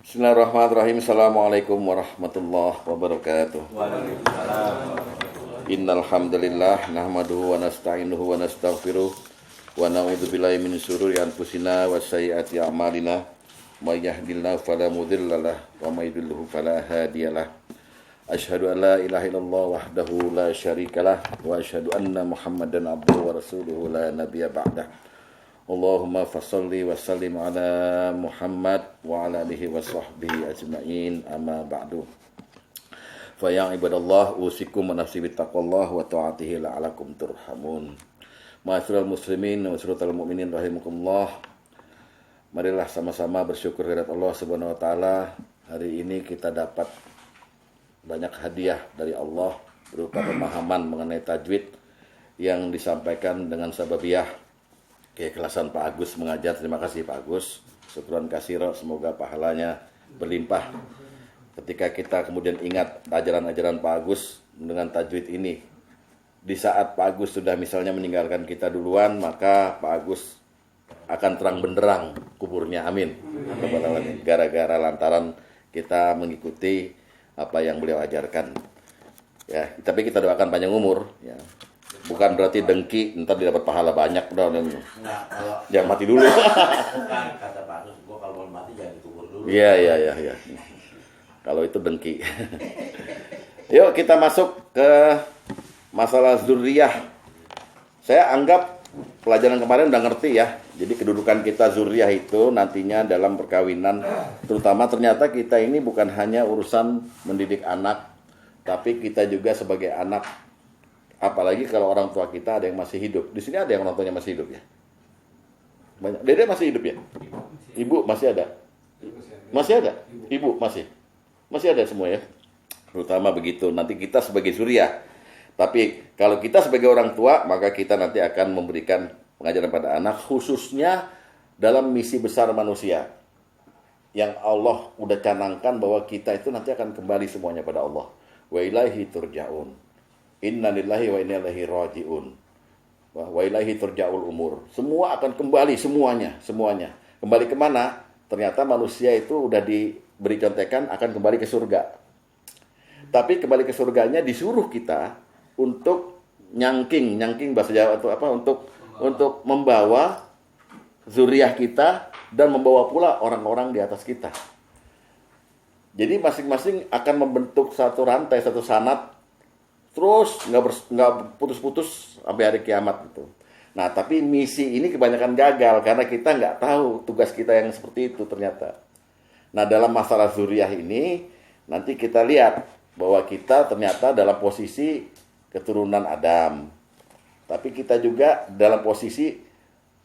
Bismillahirrahmanirrahim. Assalamualaikum warahmatullahi wabarakatuh. Waalaikumsalam. Innal hamdalillah nahmaduhu wa nasta'inuhu wa nastaghfiruh wa na'udzu billahi min syururi anfusina wa sayyiati a'malina. May yahdihillahu fala mudhillalah wa may yudhlil fala hadiyalah. Asyhadu an la ilaha illallah wahdahu la syarikalah wa asyhadu anna Muhammadan abduhu wa rasuluhu la nabiyya ba'dah. Allahumma fassalli wa sallim ala Muhammad wa ala alihi wa sahbihi ajma'in, amma ba'du. Fa ya ibadallah usikum wa nafsi bittaqwallah wa ta'atihi la'alakum turhamun. Ma'asyiral muslimin wa ma'asyiral mu'minin rahimakumullah. Marilah sama-sama bersyukur kepada Allah Subhanahu wa taala. Hari ini kita dapat banyak hadiah dari Allah berupa pemahaman mengenai tajwid yang disampaikan dengan sababiyah keikhlasan Pak Agus mengajar. Terima kasih Pak Agus, syukran kasiro, semoga pahalanya berlimpah. Ketika kita kemudian ingat ajaran-ajaran Pak Agus dengan tajwid ini, di saat Pak Agus sudah misalnya meninggalkan kita duluan, maka Pak Agus akan terang benderang kuburnya, amin. Gara-gara lantaran kita mengikuti apa yang beliau ajarkan. Ya, tapi kita doakan panjang umur, ya. Bukan berarti dengki, ntar dia dapat pahala banyak. Udah. Nah, kalau Jangan mati dulu. bukan kata Pak Agus, gua kalau mau mati jangan dikubur dulu. Iya. Kalau itu dengki. Yuk kita masuk ke masalah zuriyah. Saya anggap pelajaran kemarin udah ngerti ya. Jadi kedudukan kita zuriyah itu nantinya dalam perkawinan, terutama ternyata kita ini bukan hanya urusan mendidik anak, tapi kita juga sebagai anak. Apalagi kalau orang tua kita ada yang masih hidup. Di sini ada yang orang tuanya masih hidup ya? Banyak. Dede masih hidup ya? Ibu masih ada? Masih ada? Ibu masih? Masih ada semua ya? Terutama begitu. Nanti kita sebagai zuriyah. Tapi kalau kita sebagai orang tua, maka kita nanti akan memberikan pengajaran pada anak, khususnya dalam misi besar manusia. Yang Allah udah canangkan bahwa kita itu nanti akan kembali semuanya pada Allah. Wa ilaihi turja'un. Inna lillahi wa inna ilaihi raji'un. Wa ilaihi turja'ul umur. Semua akan kembali, semuanya. Kembali kemana? Ternyata manusia itu udah diberi contekan akan kembali ke surga. Tapi kembali ke surganya disuruh kita untuk nyangking bahasa Jawa itu apa? Untuk membawa zuriyah kita dan membawa pula orang-orang di atas kita. Jadi masing-masing akan membentuk satu rantai, satu sanad, terus nggak putus-putus sampai hari kiamat gitu. Nah, tapi misi ini kebanyakan gagal karena kita nggak tahu tugas kita yang seperti itu ternyata. Nah, dalam masalah zuriyah ini nanti kita lihat bahwa kita ternyata dalam posisi keturunan Adam. Tapi kita juga dalam posisi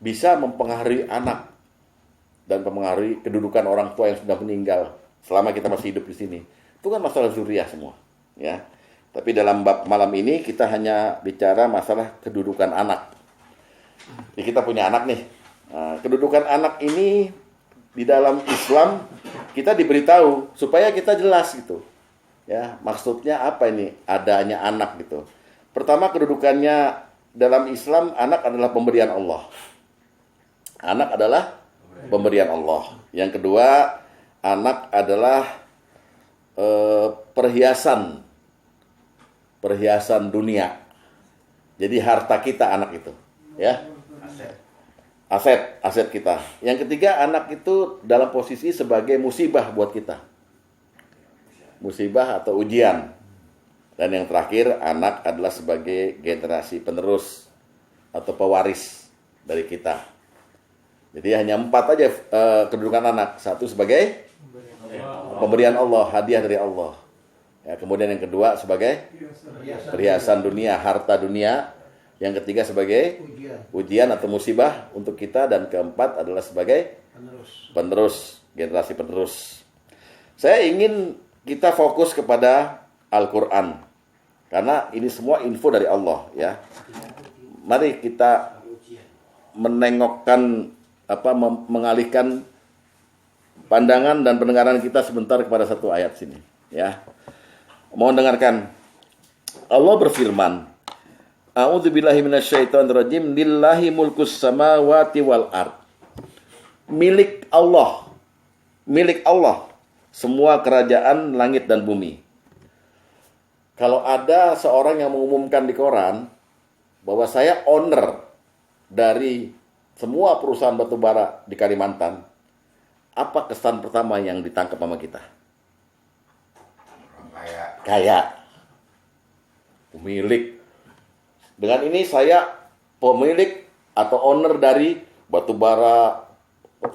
bisa mempengaruhi anak dan mempengaruhi kedudukan orang tua yang sudah meninggal selama kita masih hidup di sini. Itu kan masalah zuriyah semua, ya. Tapi dalam bab malam ini kita hanya bicara masalah kedudukan anak. Jadi kita punya anak nih. Nah, kedudukan anak ini di dalam Islam kita diberitahu supaya kita jelas gitu. Ya, maksudnya apa ini adanya anak gitu. Pertama, kedudukannya dalam Islam, anak adalah pemberian Allah. Anak adalah pemberian Allah. Yang kedua, anak adalah perhiasan dunia. Jadi harta kita anak itu, ya. Aset kita. Yang ketiga, anak itu dalam posisi sebagai musibah buat kita. Musibah atau ujian. Dan yang terakhir, anak adalah sebagai generasi penerus atau pewaris dari kita. Jadi hanya 4 aja kedudukan anak. 1 sebagai pemberian Allah, hadiah dari Allah. Ya, kemudian yang kedua sebagai perhiasan dunia, harta dunia. Yang ketiga sebagai ujian atau musibah untuk kita. Dan keempat adalah sebagai penerus, generasi penerus. Saya ingin kita fokus kepada Al-Quran. Karena ini semua info dari Allah, ya. Mari kita mengalihkan pandangan dan pendengaran kita sebentar kepada satu ayat sini, ya. Mohon dengarkan. Allah berfirman, A'udzubillahi minasyaitonirrajim, lillahi mulkus samawati wal ard. Milik Allah. semua kerajaan langit dan bumi. Kalau ada seorang yang mengumumkan di koran bahwa saya owner dari semua perusahaan batubara di Kalimantan, apa kesan pertama yang ditangkap sama kita? Orang kaya. Kaya. Pemilik. Dengan ini saya pemilik atau owner dari batubara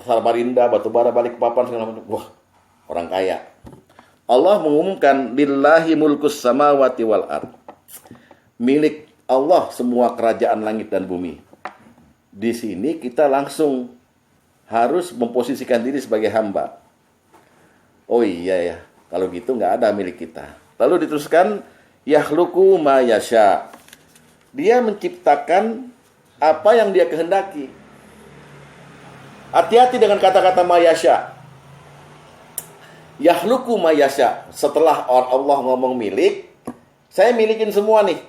Samarinda, batubara Balikpapan segala macam. Wah, orang kaya. Allah mengumumkan lillahi mulkus samawati wal ard. Milik Allah semua kerajaan langit dan bumi. Di sini kita langsung harus memposisikan diri sebagai hamba. Oh iya ya, kalau gitu nggak ada milik kita. Lalu diteruskan yakhluqu ma yasha. Dia menciptakan apa yang dia kehendaki. Hati-hati dengan kata-kata ma yasha. Yakhluqu ma yasha. Setelah Allah ngomong milik, saya milikin semua nih.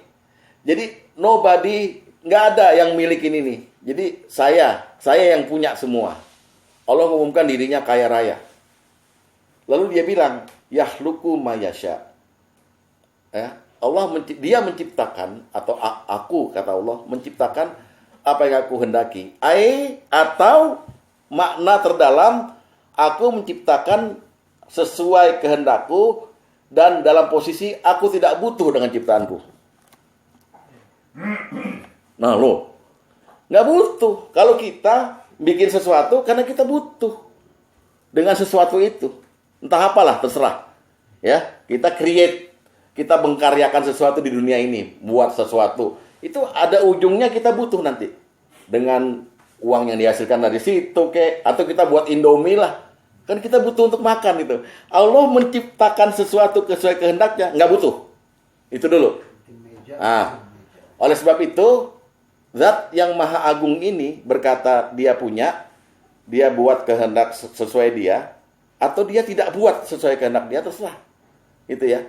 Jadi nobody, nggak ada yang milikin ini. Jadi saya yang punya semua. Allah mengumumkan dirinya kaya raya. Lalu dia bilang, yakhluqu ma yasha. Ya, dia menciptakan, atau aku kata Allah menciptakan apa yang aku hendaki. Atau makna terdalam, aku menciptakan sesuai kehendakku dan dalam posisi aku tidak butuh dengan ciptaanku. Nah lo, nggak butuh. Kalau kita bikin sesuatu karena kita butuh dengan sesuatu itu, entah apalah terserah. Ya, kita create, kita mengkaryakan sesuatu di dunia ini, buat sesuatu. Itu ada ujungnya kita butuh nanti dengan uang yang dihasilkan dari situ, atau kita buat Indomie lah. Kan kita butuh untuk makan itu. Allah menciptakan sesuatu sesuai kehendaknya, nggak butuh. Itu dulu. Oleh sebab itu, Zat yang Maha Agung ini berkata dia punya, dia buat kehendak sesuai dia, atau dia tidak buat sesuai kehendak dia, terserah. Itu ya.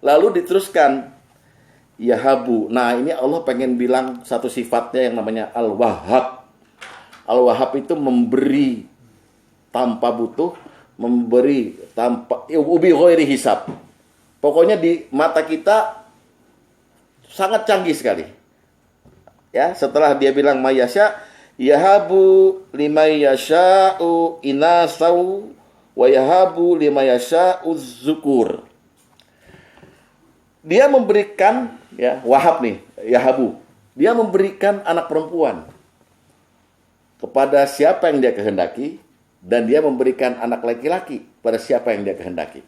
Lalu diteruskan, Yahabu. Nah ini Allah pengen bilang satu sifatnya yang namanya Al-Wahhab. Al-Wahhab itu memberi tanpa butuh, memberi tanpa ubi ghairi hisab. Pokoknya di mata kita sangat canggih sekali. Ya, setelah dia bilang mayasya, yahabu limay yasha'u inasau wa yahabu limay yasha'u zukur. Dia memberikan, ya, Wahab nih, yahabu. Dia memberikan anak perempuan kepada siapa yang dia kehendaki, dan dia memberikan anak laki-laki pada siapa yang dia kehendaki.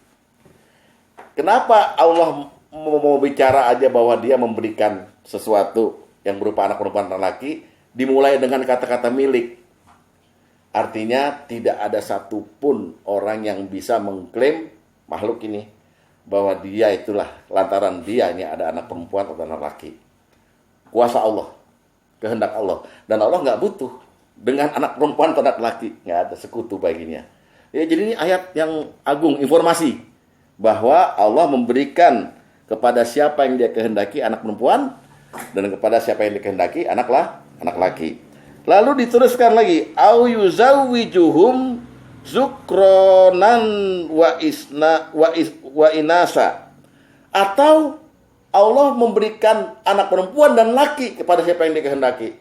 Kenapa Allah mau bicara aja bahwa dia memberikan sesuatu yang berupa anak perempuan dan laki, dimulai dengan kata-kata milik? Artinya tidak ada satupun orang yang bisa mengklaim makhluk ini bahwa dia itulah, lantaran dia ini ada anak perempuan atau anak laki. Kuasa Allah, kehendak Allah, dan Allah nggak butuh dengan anak perempuan atau anak laki, nggak ada sekutu baginya. Ya, jadi ini ayat yang agung, informasi bahwa Allah memberikan kepada siapa yang dia kehendaki anak perempuan, dan kepada siapa yang dikehendaki anak laki. Lalu diteruskan lagi, au yuzawwijuhum zukronan wa inasa. Atau Allah memberikan anak perempuan dan laki kepada siapa yang dikehendaki.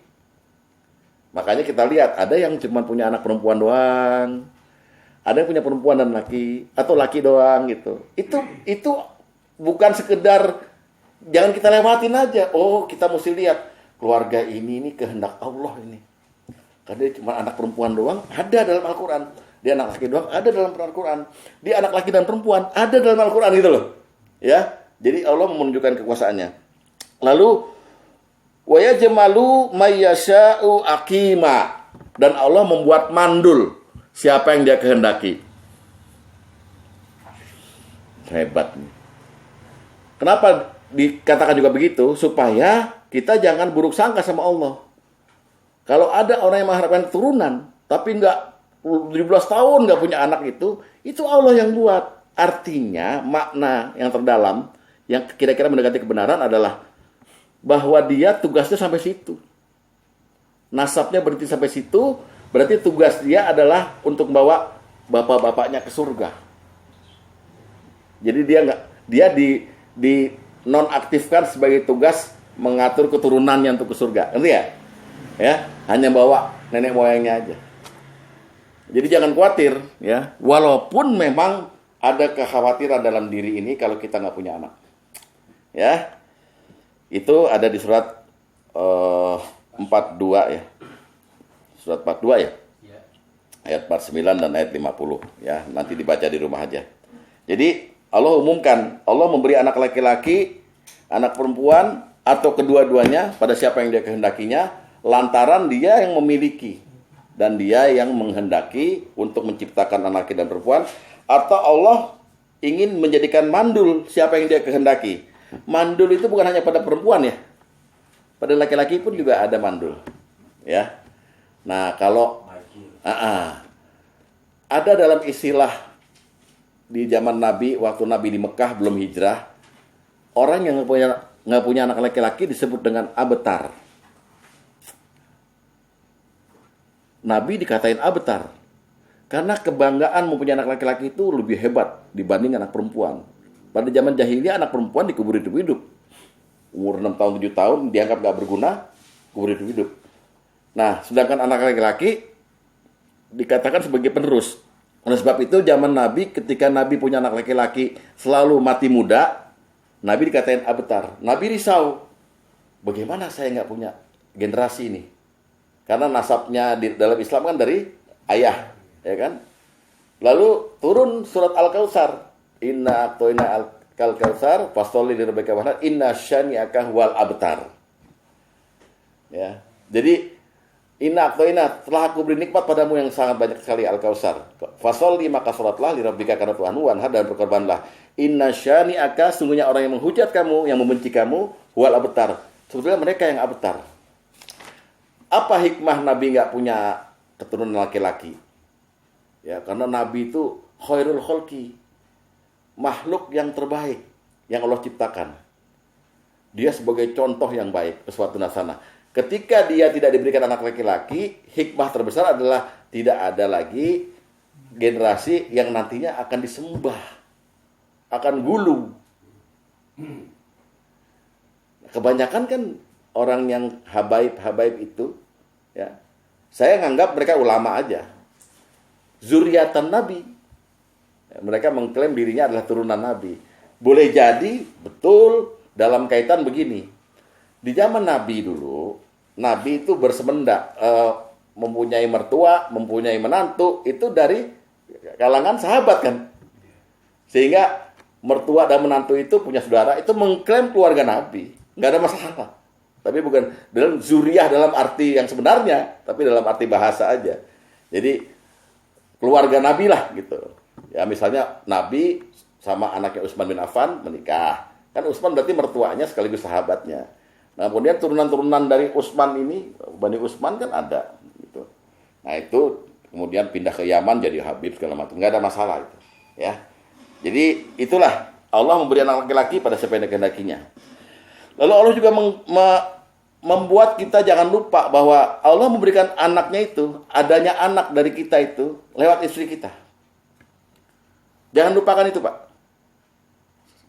Makanya kita lihat ada yang cuma punya anak perempuan doang, ada yang punya perempuan dan laki, atau laki doang gitu. Itu bukan sekedar, jangan kita lewatin aja. Oh, kita mesti lihat keluarga ini kehendak Allah ini. Karena dia cuma anak perempuan doang, ada dalam Al-Quran. Dia anak laki doang, ada dalam Al-Quran. Dia anak laki dan perempuan, ada dalam Al-Quran gitu loh. Ya, jadi Allah menunjukkan kekuasaannya. Lalu wa yajmalu may yasha'u aqima, dan Allah membuat mandul siapa yang dia kehendaki. Hebat nih. Kenapa dikatakan juga begitu? Supaya kita jangan buruk sangka sama Allah. Kalau ada orang yang mengharapkan keturunan tapi 17 tahun nggak punya anak, itu Allah yang buat. Artinya makna yang terdalam yang kira-kira mendekati kebenaran adalah bahwa dia tugasnya sampai situ. Nasabnya berhenti sampai situ, berarti tugas dia adalah untuk membawa bapak-bapaknya ke surga. Jadi dia di nonaktifkan sebagai tugas mengatur keturunannya untuk ke surga. Ngerti ya? Ya, hanya bawa nenek moyangnya aja. Jadi jangan khawatir ya, walaupun memang ada kekhawatiran dalam diri ini kalau kita nggak punya anak. Ya. Itu ada di surat 42 ya. Surat 42 ya. Ayat 49 dan ayat 50 ya, nanti dibaca di rumah aja. Jadi Allah umumkan, Allah memberi anak laki-laki, anak perempuan atau kedua-duanya pada siapa yang dia kehendakinya, lantaran dia yang memiliki dan dia yang menghendaki untuk menciptakan anak laki dan perempuan, atau Allah ingin menjadikan mandul siapa yang dia kehendaki. Mandul itu bukan hanya pada perempuan ya, pada laki-laki pun juga ada mandul ya. Nah kalau ada dalam istilah di zaman Nabi, waktu Nabi di Mekah belum hijrah, orang yang nggak punya anak laki-laki disebut dengan abetar. Nabi dikatain abetar karena kebanggaan mempunyai anak laki-laki itu lebih hebat dibanding anak perempuan. Pada zaman jahiliyah anak perempuan dikubur hidup-hidup. Umur 6 tahun 7 tahun dianggap nggak berguna, kubur hidup-hidup. Nah, sedangkan anak laki-laki dikatakan sebagai penerus. Oleh sebab itu zaman Nabi, ketika Nabi punya anak laki-laki selalu mati muda, Nabi dikatain abetar. Nabi risau, bagaimana saya nggak punya generasi ini? Karena nasabnya dalam Islam kan dari ayah, ya kan? Lalu turun surat Al-Kautsar. Inna a'toina al-kautsar fasholli lirabbika wanhar inna syani'aka wal abtar. Ya. Jadi inna a'toina, telah aku beri nikmat padamu yang sangat banyak sekali Al-Kautsar. Fasholli maka salatlah lirabbika karena Tuhanmu wanhar dan berkorbanlah. Inna syani'aka, sungguhnya orang yang menghujat kamu, yang membenci kamu, wal abtar. Sebetulnya mereka yang abtar. Apa hikmah Nabi nggak punya keturunan laki-laki? Ya, karena Nabi itu khairul khalqi, makhluk yang terbaik yang Allah ciptakan. Dia sebagai contoh yang baik, uswatun hasanah. Ketika dia tidak diberikan anak laki-laki, hikmah terbesar adalah tidak ada lagi generasi yang nantinya akan disembah, akan gulu. Kebanyakan kan orang yang habaib itu, ya, saya nganggap mereka ulama aja, zuriatan Nabi. Mereka mengklaim dirinya adalah turunan Nabi. Boleh jadi betul dalam kaitan begini. Di zaman Nabi dulu, Nabi itu bersemendak, mempunyai mertua, mempunyai menantu, itu dari kalangan sahabat kan. Sehingga mertua dan menantu itu punya saudara, itu mengklaim keluarga Nabi. Nggak ada masalah. Tapi bukan dalam zuriyah dalam arti yang sebenarnya, tapi dalam arti bahasa aja. Jadi keluarga Nabi lah gitu. Ya misalnya Nabi sama anaknya Utsman bin Affan menikah. Kan Utsman berarti mertuanya sekaligus sahabatnya. Nah, kemudian turunan-turunan dari Utsman ini, Bani Utsman kan ada gitu. Nah, itu kemudian pindah ke Yaman jadi Habib segala macam. Nggak ada masalah itu, ya. Jadi itulah Allah memberi anak laki-laki pada siapa yang dikehendakinya. Lalu Allah juga membuat kita jangan lupa bahwa Allah memberikan anaknya itu, adanya anak dari kita itu lewat istri kita. Jangan lupakan itu, Pak.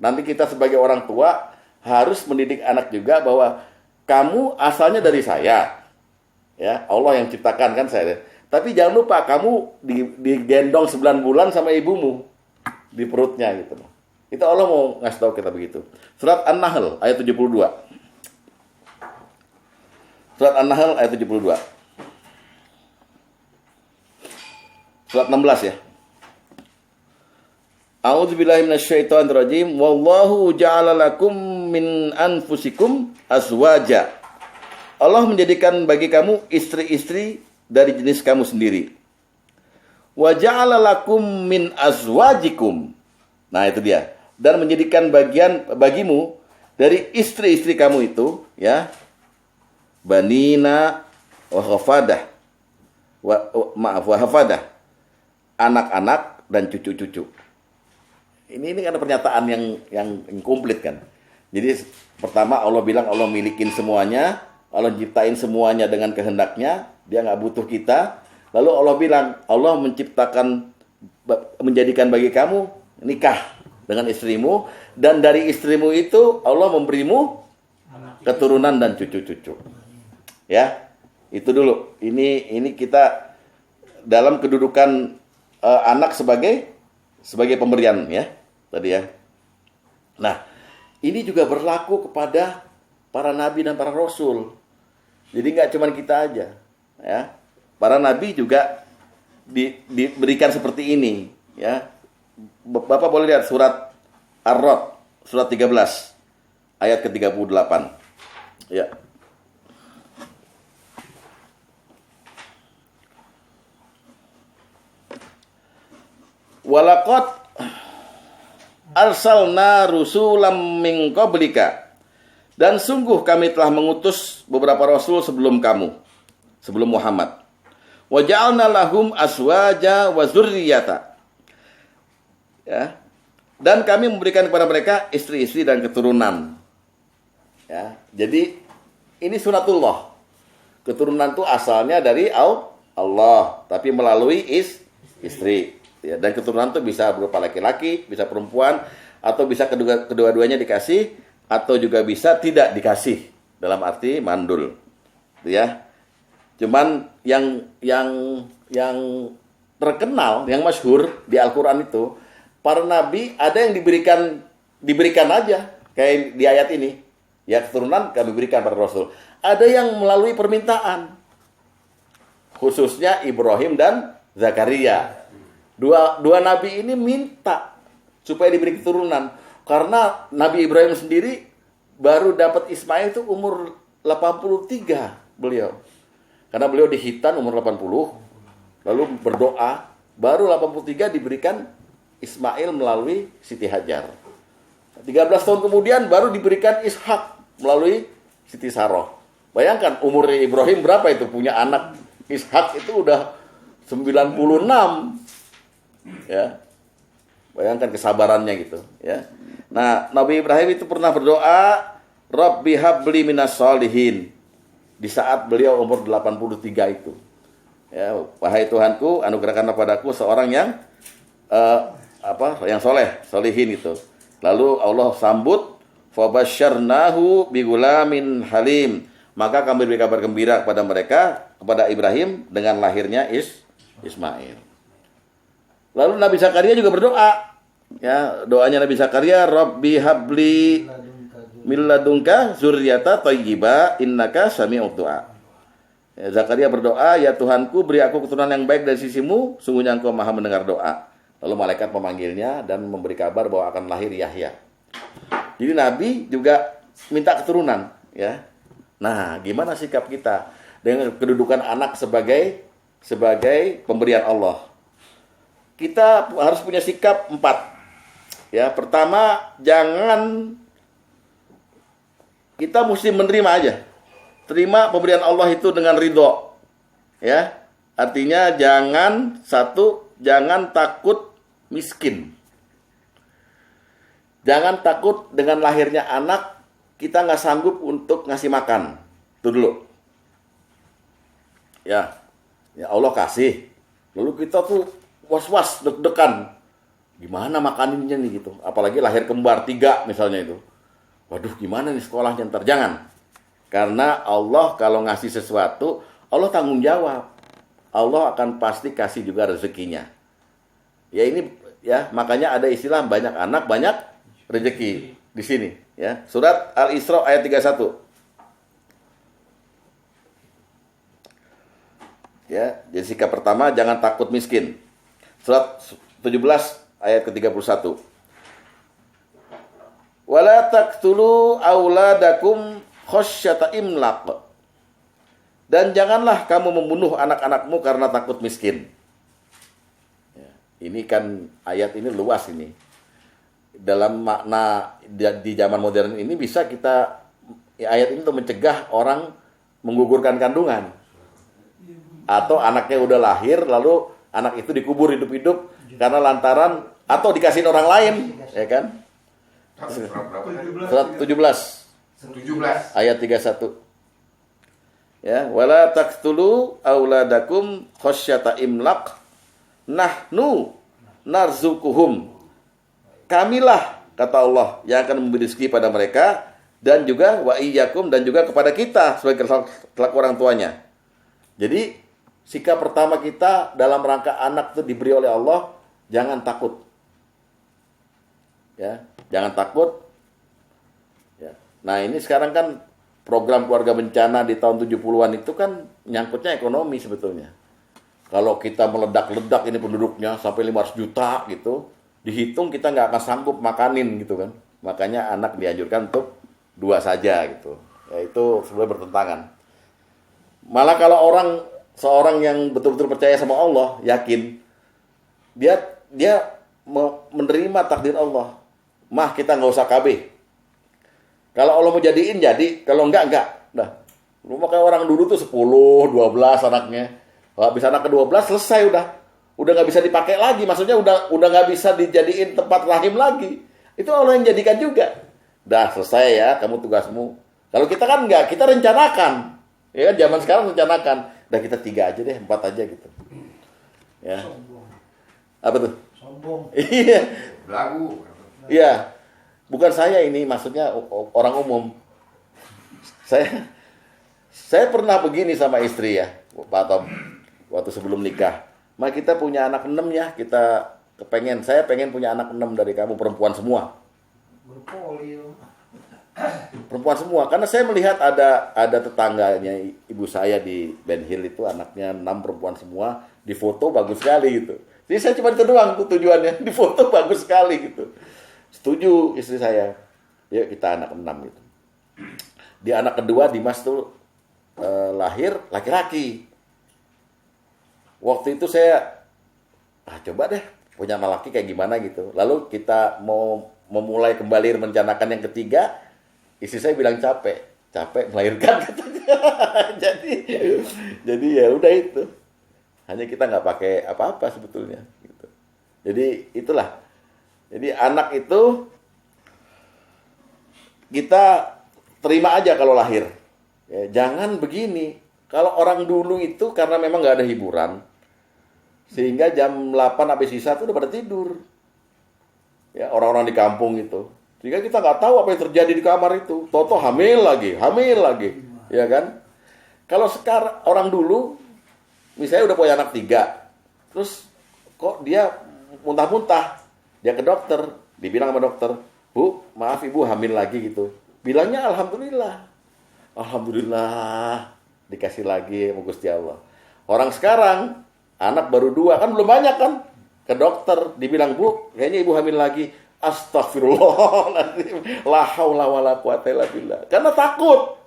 Nanti kita sebagai orang tua harus mendidik anak juga bahwa kamu asalnya dari saya. Ya, Allah yang ciptakan kan saya. Tapi jangan lupa kamu digendong 9 bulan sama ibumu di perutnya gitu. Itu Allah mau ngasih tahu kita begitu. Surat An-Nahl ayat 72. Surat An-Nahl ayat 72. Surat 16 ya. A'udzubillahi minasyaitonirrajim. Wallahu ja'ala lakum min anfusikum azwaja. Allah menjadikan bagi kamu istri-istri dari jenis kamu sendiri. Wa ja'ala lakum min azwajikum. Nah, itu dia. Dan menjadikan bagian bagimu dari istri-istri kamu itu, ya, banina wa hafadah. Wa hafadah. Anak-anak dan cucu-cucu. Ini ada pernyataan yang komplit kan. Jadi pertama Allah bilang Allah milikin semuanya, Allah ciptain semuanya dengan kehendaknya, dia nggak butuh kita. Lalu Allah bilang Allah menjadikan bagi kamu nikah dengan istrimu, dan dari istrimu itu Allah memberimu keturunan dan cucu-cucu. Ya, itu dulu. Ini kita dalam kedudukan anak sebagai pemberian ya tadi ya. Nah, ini juga berlaku kepada para nabi dan para rasul. Jadi nggak cuma kita aja, ya. Para nabi juga diberikan seperti ini, ya. Bapak boleh lihat surat Ar-Ra'd, surat 13, ayat ke-38. Ya. Walaqad arsalna rusulam min qablika. Dan sungguh kami telah mengutus beberapa rasul sebelum kamu, sebelum Muhammad. Wa ja'alna lahum azwaja wa dzurriyyata. Ya. Dan kami memberikan kepada mereka istri-istri dan keturunan. Ya. Jadi ini sunatullah. Keturunan itu asalnya dari Allah, tapi melalui istri. Ya. Dan keturunan itu bisa berupa laki-laki, bisa perempuan, atau bisa kedua-duanya dikasih, atau juga bisa tidak dikasih, dalam arti mandul, ya. Cuman yang terkenal, yang masyhur di Al-Quran itu, para nabi ada yang diberikan aja, kayak di ayat ini, ya, keturunan kami berikan pada Rasul. Ada yang melalui permintaan, khususnya Ibrahim dan Zakaria. Dua nabi ini minta supaya diberi keturunan. Karena Nabi Ibrahim sendiri baru dapat Ismail itu umur 83 beliau. Karena beliau dihitan umur 80, lalu berdoa, baru 83 diberikan Ismail melalui Siti Hajar. 13 tahun kemudian baru diberikan Ishak melalui Siti Saroh. Bayangkan umur Ibrahim berapa itu, punya anak Ishak itu udah 96. Ya. Bayangkan kesabarannya gitu, ya. Nah, Nabi Ibrahim itu pernah berdoa, Rabbi habli minas sholihin, di saat beliau umur 83 itu. Ya, wahai Tuhanku, anugerahkanlah padaku seorang yang yang solihin itu. Lalu Allah sambut, fabasyarnahu bigulamin halim. Maka kami beri kabar gembira kepada mereka, kepada Ibrahim dengan lahirnya Ismail. Lalu Nabi Zakaria juga berdoa. Ya, doanya Nabi Zakaria, Rabbi habli min ladunka dzurriyyatan thayyibah innaka sami'ud du'a. Ya, Zakaria berdoa, ya Tuhanku, beri aku keturunan yang baik dari sisimu, sungguhnya Engkau Maha mendengar doa. Lalu malaikat memanggilnya dan memberi kabar bahwa akan lahir Yahya. Jadi Nabi juga minta keturunan, ya. Nah, gimana sikap kita dengan kedudukan anak sebagai pemberian Allah? Kita harus punya sikap 4. Ya, pertama, kita mesti menerima aja. Terima pemberian Allah itu dengan ridho. Ya. Artinya jangan takut miskin. Jangan takut dengan lahirnya anak kita nggak sanggup untuk ngasih makan. Itu dulu. Ya. Ya Allah kasih. Lalu kita tuh was-was, deg-degan. Gimana makaninnya nih gitu. Apalagi lahir kembar 3 misalnya itu. Waduh, gimana nih sekolahnya ntar. Jangan. Karena Allah kalau ngasih sesuatu, Allah tanggung jawab. Allah akan pasti kasih juga rezekinya. Ya ini ya, makanya ada istilah banyak anak, banyak rezeki di sini, ya. Surat Al-Isra ayat 31. Ya, jadi sikap pertama jangan takut miskin. Surat 17 ayat ke-31. Wala taqtulu auladakum khasyata imlaq. Dan janganlah kamu membunuh anak-anakmu karena takut miskin. Ya, ini kan ayat ini luas ini. Dalam makna di zaman modern ini bisa kita ayat ini untuk mencegah orang menggugurkan kandungan. Atau anaknya udah lahir lalu anak itu dikubur hidup-hidup karena lantaran atau dikasihin orang lain, ya kan? Surat 17 ayat 31. Ya, wala taqtulu auladakum khasyata imlaq nahnu narzuquhum. kamilah, kata Allah, yang akan memberi rezeki pada mereka, dan juga wa iyyakum, dan juga kepada kita sebagai selaku orang tuanya. Jadi sikap pertama kita dalam rangka anak itu diberi oleh Allah, jangan takut. Ya, jangan takut. Ya. Nah, ini sekarang kan program keluarga bencana di tahun 70-an itu kan nyangkutnya ekonomi sebetulnya. Kalau kita meledak-ledak ini penduduknya sampai 500 juta gitu, dihitung kita nggak akan sanggup makanin gitu kan. Makanya anak dianjurkan untuk 2 saja gitu. Ya, itu sebenarnya bertentangan. Malah kalau seorang yang betul-betul percaya sama Allah, yakin, dia menerima takdir Allah. Mah, kita nggak usah KB. Kalau Allah mau jadiin, jadi. Kalau enggak. Nah, lu mau kayak orang dulu tuh 10, 12 anaknya. Habis anak ke-12 selesai udah. Udah nggak bisa dipakai lagi. Maksudnya udah nggak bisa dijadiin tempat rahim lagi. Itu Allah yang jadikan juga. Dah selesai ya, kamu tugasmu. Kalau kita kan enggak, kita rencanakan. Ya kan, zaman sekarang rencanakan. Dah kita 3 aja deh, 4 aja gitu. Ya. Sombong. Apa tuh? Sombong. Iya. Belagu. Iya. Bukan saya ini, maksudnya orang umum. Saya pernah begini sama istri ya, Pak Tom, waktu sebelum nikah. Kita punya anak 6 ya, saya pengen punya anak 6 dari kamu, perempuan semua. Berpoli. Perempuan semua, karena saya melihat ada tetangganya ibu saya di Ben Hill itu anaknya 6 perempuan semua, di foto bagus sekali gitu. Jadi saya cuma itu doang tuh tujuannya, di foto bagus sekali gitu. Setuju istri saya, ya kita anak 6 gitu. Di anak kedua Dimas tuh lahir laki-laki. Waktu itu saya coba deh punya anak laki kayak gimana gitu. Lalu kita mau memulai kembali merencanakan yang ketiga, istri saya bilang capek melahirkan katanya. jadi ya udah itu. Hanya kita nggak pakai apa-apa sebetulnya gitu. Jadi itulah. Jadi anak itu kita terima aja kalau lahir. Ya, jangan begini. Kalau orang dulu itu karena memang nggak ada hiburan, sehingga jam 8 sampai sisa itu udah pada tidur. Ya, orang-orang di kampung itu. Sehingga kita nggak tahu apa yang terjadi di kamar itu. Toto hamil lagi. Ya kan? Kalau sekarang orang dulu, misalnya udah punya anak 3, terus kok dia muntah-muntah. Dia ke dokter, dibilang sama dokter, Bu, maaf ibu hamil lagi gitu. Bilangnya alhamdulillah. Alhamdulillah, dikasih lagi sama Gusti Allah. Orang sekarang, anak baru 2, kan belum banyak kan? Ke dokter, dibilang, Bu, kayaknya ibu hamil lagi. Astagfirullahaladzim. La haula wala quwata illa billah. Karena takut.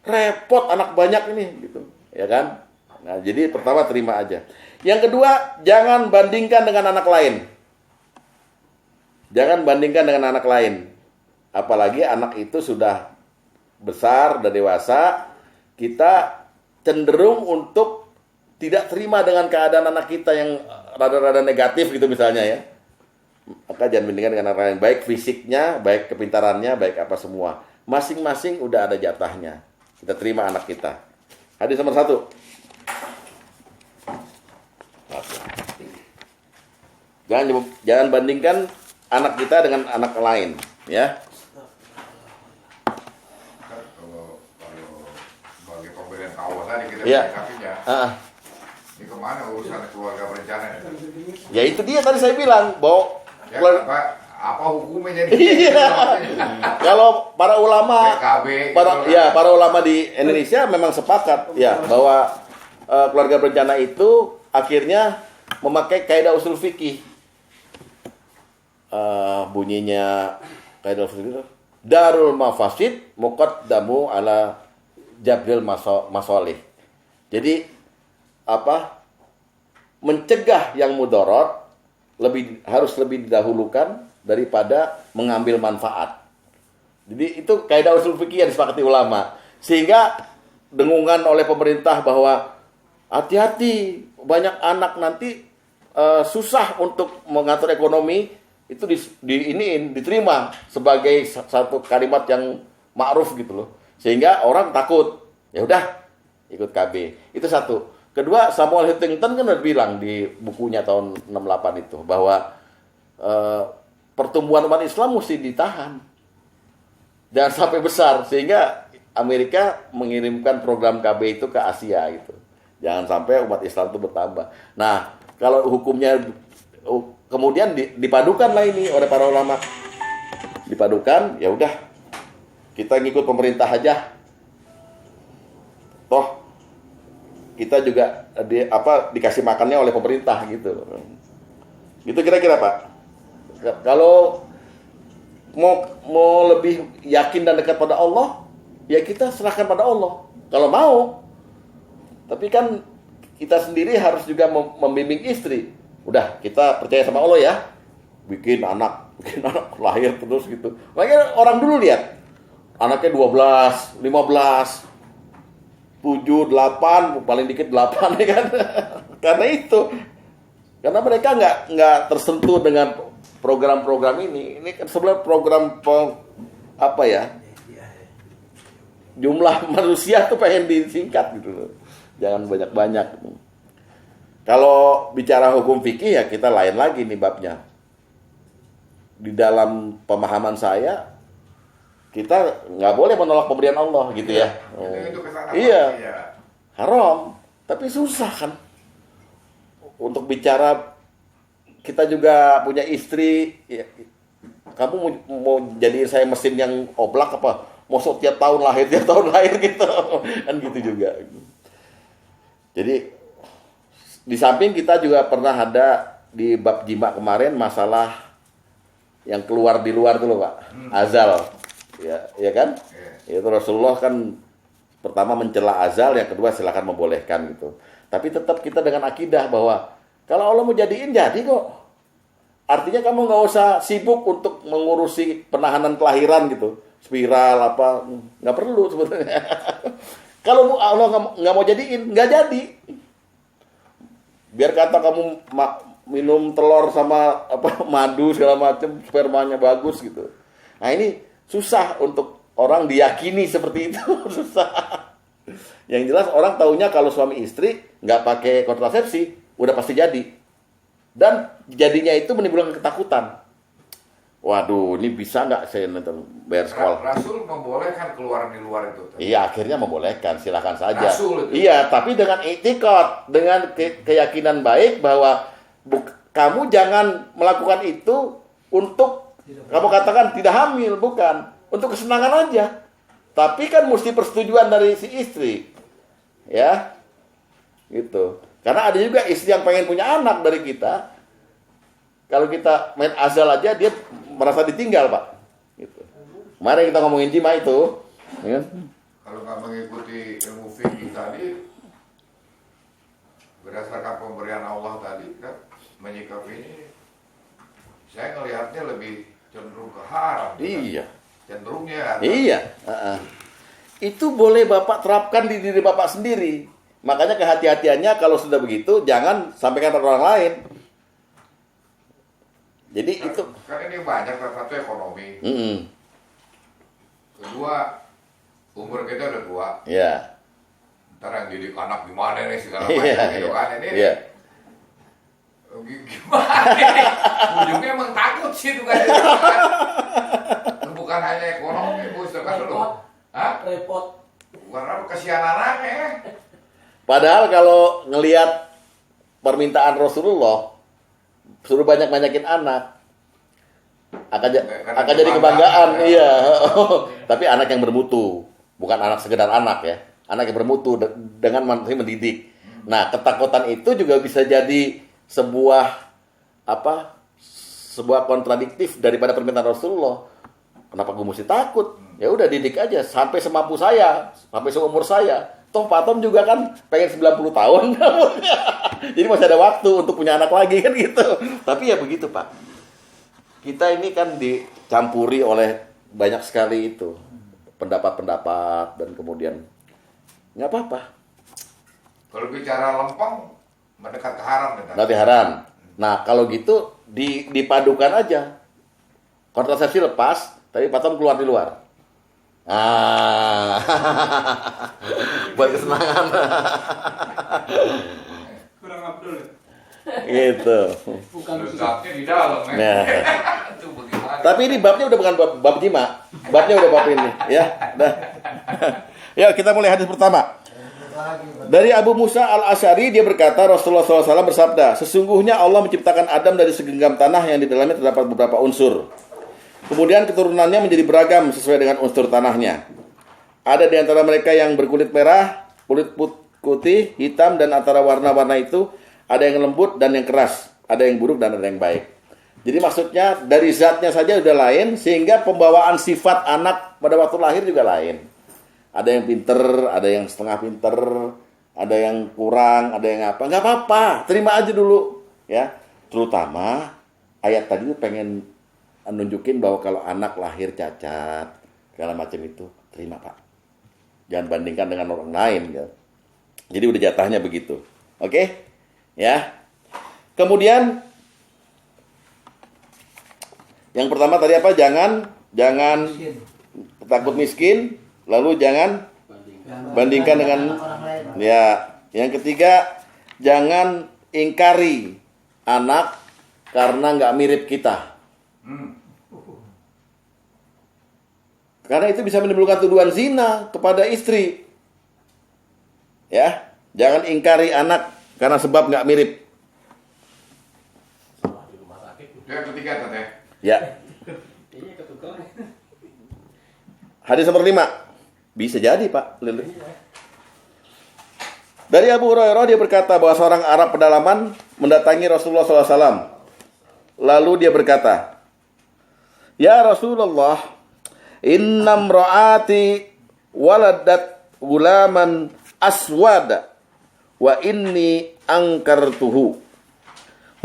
Repot anak banyak ini gitu. Ya kan? Nah, jadi pertama terima aja. Yang kedua, jangan bandingkan dengan anak lain. Jangan bandingkan dengan anak lain. Apalagi anak itu sudah besar dan dewasa, kita cenderung untuk tidak terima dengan keadaan anak kita yang rada-rada negatif gitu misalnya ya. Maka jangan bandingkan dengan anak lain, baik fisiknya, baik kepintarannya, baik apa semua. Masing-masing udah ada jatahnya. Kita terima anak kita. Hadis nomor 1. Jangan bandingkan anak kita dengan anak lain, ya. Kalau bagi pemberian kawasan kita Iya. menyikapinya, ini kemana urusan keluarga berencana? Ya itu dia tadi saya bilang bahwa Ya, apa hukumnya jadi? Iya. Kalau para ulama, PKB, para ulama di Indonesia memang sepakat ya bahwa keluarga berencana itu akhirnya memakai kaidah usul fikih. Bunyinya kaidah usul fikih, darul mafasid muqaddamu ala jabril masolih. Jadi mencegah yang mudarat harus lebih didahulukan daripada mengambil manfaat. Jadi itu kaidah usul fikih yang disepakati ulama. Sehingga dengungan oleh pemerintah bahwa hati-hati banyak anak nanti susah untuk mengatur ekonomi, itu diterima sebagai satu kalimat yang ma'ruf gitu loh. Sehingga orang takut. Ya udah ikut KB. Itu satu. Kedua, Samuel Huntington kan udah bilang di bukunya tahun 68 itu bahwa pertumbuhan umat Islam mesti ditahan. Jangan sampai besar, sehingga Amerika mengirimkan program KB itu ke Asia gitu. Jangan sampai umat Islam itu bertambah. Nah, kalau hukumnya kemudian dipadukan lah ini oleh para ulama. Dipadukan, ya udah. Kita ngikut pemerintah aja. Toh kita juga dikasih makannya oleh pemerintah gitu. Gitu kira-kira, Pak. Kalau mau lebih yakin dan dekat pada Allah, ya kita serahkan pada Allah. Kalau mau. Tapi kan kita sendiri harus juga membimbing istri. Udah, kita percaya sama Allah ya. Bikin anak lahir terus gitu. Makanya orang dulu lihat. Anaknya 12, 15, 7, 8, paling dikit 8 ya kan. Karena itu. Karena mereka nggak tersentuh dengan program-program ini. Ini kan sebenarnya program jumlah manusia tuh pengen disingkat gitu loh. Jangan banyak-banyak. Kalau bicara hukum fikih ya kita lain lagi nih babnya. Di dalam pemahaman saya, kita nggak boleh menolak pemberian Allah gitu ya. Itu kesana, Iya, ya. haram. Tapi susah kan. Untuk bicara, kita juga punya istri. Ya, kamu mau jadiin saya mesin yang oblak apa? Mau tiap tahun lahir gitu. Kan gitu juga. Jadi di samping kita juga pernah ada di bab jima kemarin masalah yang keluar di luar tuh loh, Pak. Azal. Ya kan? Itu Rasulullah kan pertama mencela azal, yang kedua silakan membolehkan gitu. Tapi tetap kita dengan akidah bahwa kalau Allah mau jadiin, jadi kok. Artinya kamu nggak usah sibuk untuk mengurusi penahanan kelahiran gitu. Spiral apa, nggak perlu sebetulnya. Kalau Allah nggak mau jadiin, nggak jadi. Biar kata kamu minum telur sama madu segala macam, spermanya bagus gitu. Nah ini susah untuk orang diyakini seperti itu. Susah. Yang jelas orang taunya kalau suami istri nggak pakai kontrasepsi, udah pasti jadi. Dan jadinya itu menimbulkan ketakutan. Waduh, ini bisa nggak saya bayar sekolah? Rasul membolehkan keluar di luar itu. Iya, akhirnya membolehkan, silakan saja. Rasul itu. Iya, tapi dengan itikad, dengan keyakinan baik bahwa kamu jangan melakukan itu untuk kamu katakan tidak hamil, bukan. Untuk kesenangan aja. Tapi kan mesti persetujuan dari si istri. Ya. Gitu. Karena ada juga istri yang pengen punya anak dari kita. Kalau kita main azal aja, dia merasa ditinggal, Pak. Gitu. Mari kita ngomongin jima itu. Ya. Kalau nggak mengikuti ilmu fikih tadi, berdasarkan pemberian Allah tadi, kan menyikapi ini, saya ngelihatnya lebih cenderung ke haram. Iya. Cenderungnya. Iya. Itu boleh Bapak terapkan di diri Bapak sendiri. Makanya kehati-hatiannya kalau sudah begitu, jangan sampaikan pada orang lain. Jadi itu. Kan ini banyak, satu ekonomi. Kedua, umur kita udah tua. Iya. Ntar yang didik anak gimana nih segala Iya, macam gitu kan. Ini iya. gimana nih? Ujungnya emang takut sih itu kan. Bukan hanya ekonomi, bos, kan lo. Hah? Repot. Bukan apa, kasihan anaknya. Padahal kalau ngelihat permintaan Rasulullah, suruh banyak-banyakin anak, akan jadi kebanggaan, iya. Tapi anak yang bermutu, bukan anak sekedar anak ya, anak yang bermutu dengan manusia mendidik. Nah, ketakutan itu juga bisa jadi sebuah kontradiktif daripada permintaan Rasulullah. Kenapa gue mesti takut? Ya udah didik aja sampai semampu saya, sampai seumur saya. Toh Pak Tom juga kan pengen 90 tahun. Jadi masih ada waktu untuk punya anak lagi kan gitu. Tapi ya begitu Pak. Kita ini kan dicampuri oleh banyak sekali itu pendapat-pendapat dan kemudian nggak apa-apa. Kalau bicara lempeng, mendekat ke haram. Berarti haram. Nah kalau gitu dipadukan aja. Kontrasepsi lepas, tapi Pak Tom keluar di luar. Buat kesenangan. Kurang Abdul. Gitu. Bukan Lezatnya di dalam. Nah. Itu bagaimana? Tapi ini babnya udah bukan bab jima. Babnya udah bab ini, ya. Nah. Ya, kita mulai hadis pertama. Dari Abu Musa al-Asy'ari, dia berkata, Rasulullah SAW bersabda, sesungguhnya Allah menciptakan Adam dari segenggam tanah yang di dalamnya terdapat beberapa unsur. Kemudian keturunannya menjadi beragam sesuai dengan unsur tanahnya. Ada di antara mereka yang berkulit merah, kulit putih, hitam, dan antara warna-warna itu ada yang lembut dan yang keras, ada yang buruk dan ada yang baik. Jadi maksudnya dari zatnya saja udah lain, sehingga pembawaan sifat anak pada waktu lahir juga lain. Ada yang pinter, ada yang setengah pinter, ada yang kurang, ada yang apa. Nggak apa-apa, terima aja dulu. Ya, terutama ayat tadi pengen nunjukin bahwa kalau anak lahir cacat, segala macam itu, terima Pak. Jangan bandingkan dengan orang lain. Ya. Jadi udah jatahnya begitu. Oke? Ya. Kemudian, yang pertama tadi apa? Jangan Miskin. takut miskin. Lalu jangan bandingkan dengan orang lain. ya. Yang ketiga, jangan ingkari anak karena nggak mirip kita. Karena itu bisa menimbulkan tuduhan zina kepada istri. Ya, jangan ingkari anak karena sebab nggak mirip. Itu yang ketiga Tete. Ya. Hadis nomor 5. Bisa jadi, Pak. Dari Abu Hurairah, dia berkata bahwa seorang Arab pedalaman mendatangi Rasulullah SAW. Lalu dia berkata, Ya Rasulullah, innam ra'ati waladat gulaman aswada wa inni angkartuhu.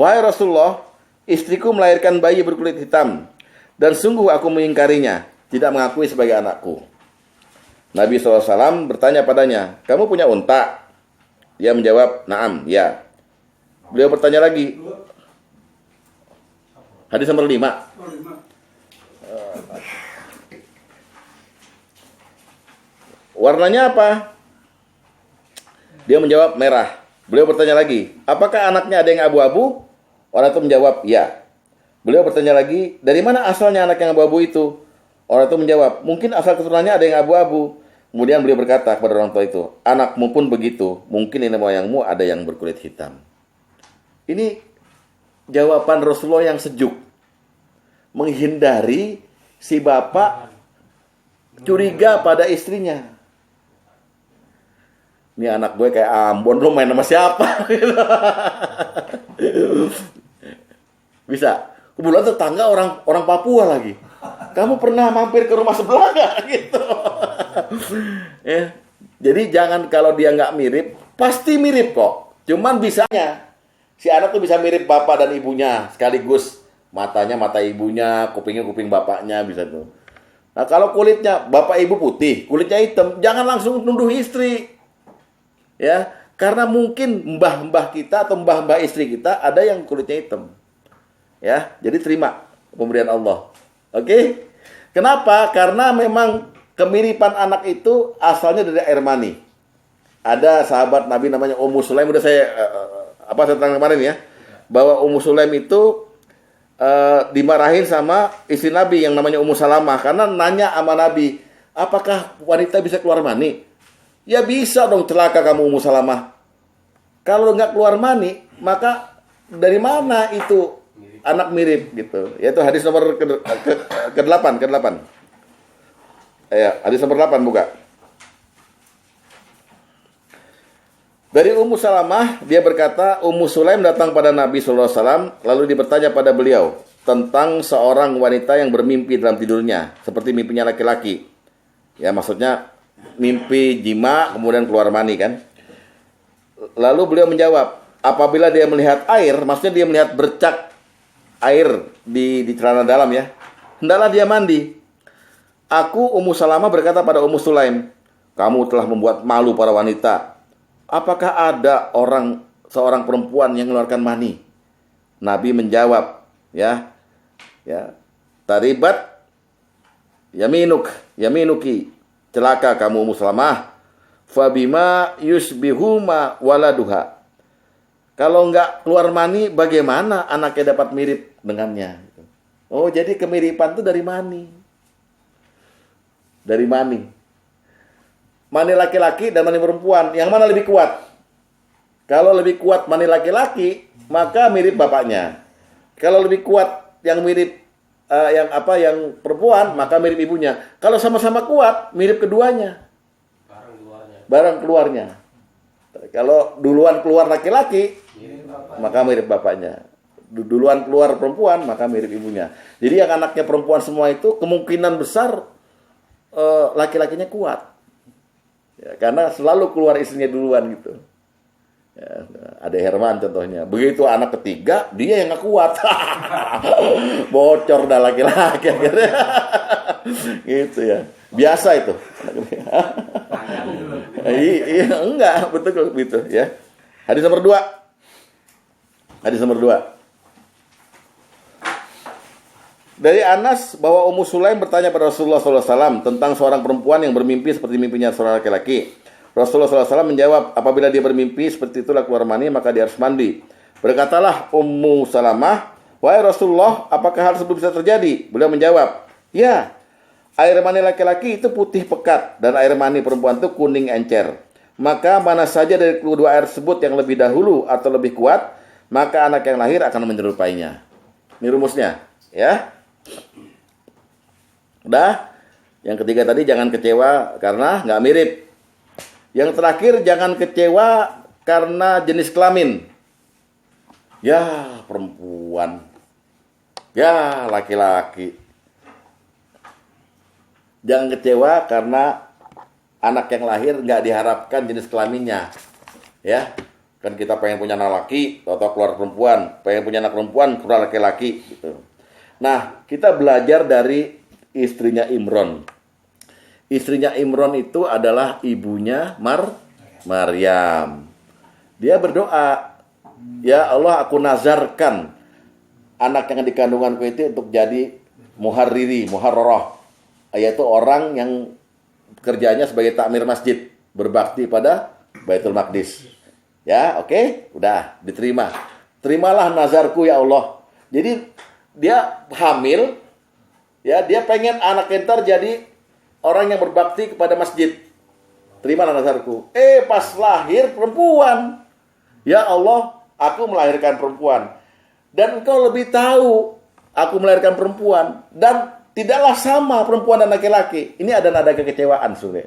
Wahai Rasulullah, istriku melahirkan bayi berkulit hitam dan sungguh aku mengingkarinya, tidak mengakui sebagai anakku. Nabi SAW bertanya padanya, kamu punya unta? Dia menjawab, naam, ya. Beliau bertanya lagi. Hadis nomor 5. Warnanya apa? Dia menjawab merah. Beliau bertanya lagi, apakah anaknya ada yang abu-abu? Orang itu menjawab, ya. Beliau bertanya lagi, dari mana asalnya anak yang abu-abu itu? Orang itu menjawab, mungkin asal keturunannya ada yang abu-abu. Kemudian beliau berkata kepada orang tua itu, anakmu pun begitu, mungkin ini moyangmu ada yang berkulit hitam. Ini jawaban Rasulullah yang sejuk. Menghindari si bapak curiga pada istrinya. Ini anak gue kayak Ambon, lo main sama siapa? Bisa. Kebetulan tetangga orang Papua lagi. Kamu pernah mampir ke rumah sebelah nggak? Gitu. Ya. Jadi jangan kalau dia nggak mirip, pasti mirip kok. Cuman bisanya si anak tuh bisa mirip bapak dan ibunya sekaligus. Matanya mata ibunya, kupingnya kuping bapaknya, bisa tuh. Nah kalau kulitnya bapak ibu putih, kulitnya hitam, jangan langsung nuduh istri. Ya, karena mungkin mbah-mbah kita atau mbah-mbah istri kita ada yang kulitnya hitam. Ya, jadi terima pemberian Allah. Oke? Kenapa? Karena memang kemiripan anak itu asalnya dari air mani. Ada sahabat Nabi namanya Ummu Sulaim, udah saya saya terang kemarin ya, bahwa Ummu Sulaim itu dimarahin sama istri Nabi yang namanya Ummu Salamah karena nanya sama Nabi, apakah wanita bisa keluar mani? Ya bisa dong, celaka kamu Ummu Salamah. Kalau nggak keluar mani, maka dari mana itu anak mirip gitu? Yaitu hadis nomor ke-8. Ya, hadis nomor 8 buka. Dari Ummu Salamah, dia berkata, Ummu Sulaim datang pada Nabi SAW, lalu dia bertanya pada beliau tentang seorang wanita yang bermimpi dalam tidurnya, seperti mimpinya laki-laki. Ya, maksudnya mimpi jima, kemudian keluar mani kan. Lalu beliau menjawab, apabila dia melihat air, maksudnya dia melihat bercak air di celana dalam ya, hendaklah dia mandi. Aku Ummu Salamah berkata pada Ummu Sulaim, kamu telah membuat malu para wanita. Apakah ada seorang perempuan yang mengeluarkan mani? Nabi menjawab, ya, taribat yaminuki, celaka kamu Ummu Salamah, fabima yusbihuma waladuha. Kalau enggak keluar mani, bagaimana anaknya dapat mirip dengannya? Oh, jadi kemiripan itu dari mani. Dari mani. Mani laki-laki dan mani perempuan, yang mana lebih kuat? Kalau lebih kuat mani laki-laki, maka mirip bapaknya. Kalau lebih kuat yang mirip yang perempuan, maka mirip ibunya. Kalau sama-sama kuat, mirip keduanya. Barang keluarnya. Kalau duluan keluar laki-laki, maka mirip bapaknya. Duluan keluar perempuan, maka mirip ibunya. Jadi yang anaknya perempuan semua itu kemungkinan besar laki-lakinya kuat. Ya, karena selalu keluar istrinya duluan gitu. Ya, ada Herman contohnya. Begitu anak ketiga, dia yang nggak kuat. Bocor dah laki-laki akhirnya. Gitu ya. Biasa itu. Iya, enggak, betul gitu ya. Hadis nomor 2. Hadis nomor 2. Dari Anas bahwa Ummu Sulaim bertanya pada Rasulullah SAW tentang seorang perempuan yang bermimpi seperti mimpinya seorang laki-laki. Rasulullah SAW menjawab, apabila dia bermimpi seperti itulah keluar mani, maka dia harus mandi. Berkatalah Ummu Salamah, wahai Rasulullah, apakah hal tersebut bisa terjadi? Beliau menjawab, ya, air mani laki-laki itu putih pekat dan air mani perempuan itu kuning encer. Maka mana saja dari kedua air tersebut yang lebih dahulu atau lebih kuat, maka anak yang lahir akan menyerupainya. Ini rumusnya, ya. Udah. Yang ketiga tadi jangan kecewa karena nggak mirip. Yang terakhir jangan kecewa karena jenis kelamin. Ya perempuan. Ya laki-laki. Jangan kecewa karena anak yang lahir nggak diharapkan jenis kelaminnya. Ya. Kan kita pengen punya anak laki atau keluar perempuan. Pengen punya anak perempuan keluar laki-laki gitu. Nah, kita belajar dari istrinya Imron. Istrinya Imron itu adalah ibunya Maryam. Dia berdoa, ya Allah, aku nazarkan anak yang di kandunganku itu untuk jadi muharroroh, yaitu orang yang kerjanya sebagai takmir masjid, berbakti pada Baitul Maqdis. Ya, oke, udah diterima. Terimalah nazarku ya Allah. Jadi dia hamil, ya dia pengen anaknya ntar jadi orang yang berbakti kepada masjid. Terimalah nazarku. Pas lahir perempuan. Ya Allah, aku melahirkan perempuan. Dan engkau lebih tahu aku melahirkan perempuan. Dan tidaklah sama perempuan dan laki-laki. Ini ada nada kekecewaan sudah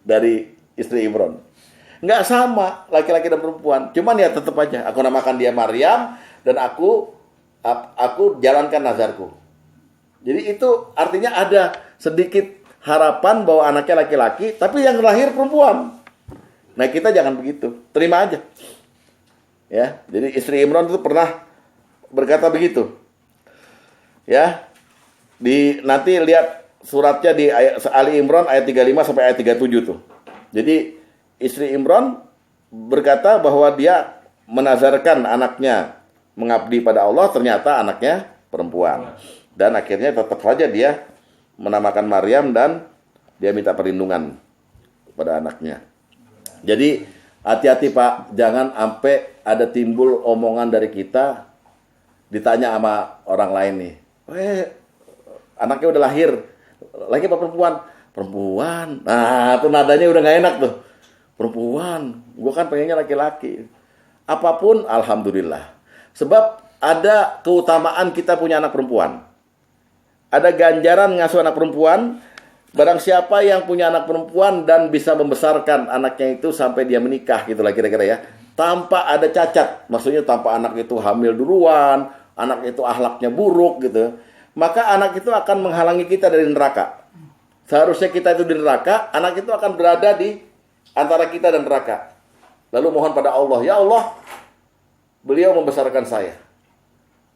dari istri Imron. Nggak sama laki-laki dan perempuan. Cuman ya tetap aja. Aku namakan dia Maryam dan aku jalankan nazarku. Jadi itu artinya ada sedikit harapan bahwa anaknya laki-laki, tapi yang lahir perempuan. Nah kita jangan begitu, terima aja. Ya, jadi istri Imron itu pernah berkata begitu. Ya, nanti lihat suratnya di Ali Imran ayat 35 sampai ayat 37 tuh. Jadi istri Imran berkata bahwa dia menazarkan anaknya mengabdi pada Allah, ternyata anaknya perempuan. Dan akhirnya tetap saja dia menamakan Maryam dan dia minta perlindungan kepada anaknya. Jadi hati-hati Pak, jangan sampai ada timbul omongan dari kita ditanya sama orang lain nih. Anaknya udah lahir, laki apa perempuan? Perempuan. Nah, tuh nadanya udah gak enak tuh. Perempuan, gue kan pengennya laki-laki. Apapun, alhamdulillah. Sebab ada keutamaan kita punya anak perempuan. Ada ganjaran ngasuh anak perempuan. Barang siapa yang punya anak perempuan dan bisa membesarkan anaknya itu sampai dia menikah, gitulah kira-kira ya. Tanpa ada cacat, maksudnya tanpa anak itu hamil duluan, anak itu akhlaknya buruk gitu. Maka anak itu akan menghalangi kita dari neraka. Seharusnya kita itu di neraka, anak itu akan berada di antara kita dan neraka. Lalu mohon pada Allah, ya Allah, beliau membesarkan saya.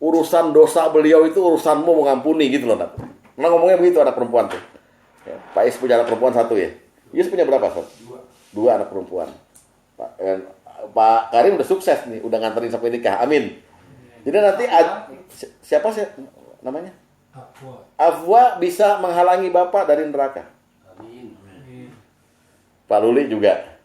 Urusan dosa beliau itu urusanmu mengampuni gitu loh. Nah ngomongnya begitu anak perempuan tuh. Ya, Pak Is punya anak perempuan satu ya. Is punya berapa? Dua anak perempuan. Pak Karim udah sukses nih, udah nganterin sampai nikah. Amin. Jadi nanti siapa sih namanya? Afwa bisa menghalangi Bapak dari neraka. Amin. Pak Luli juga.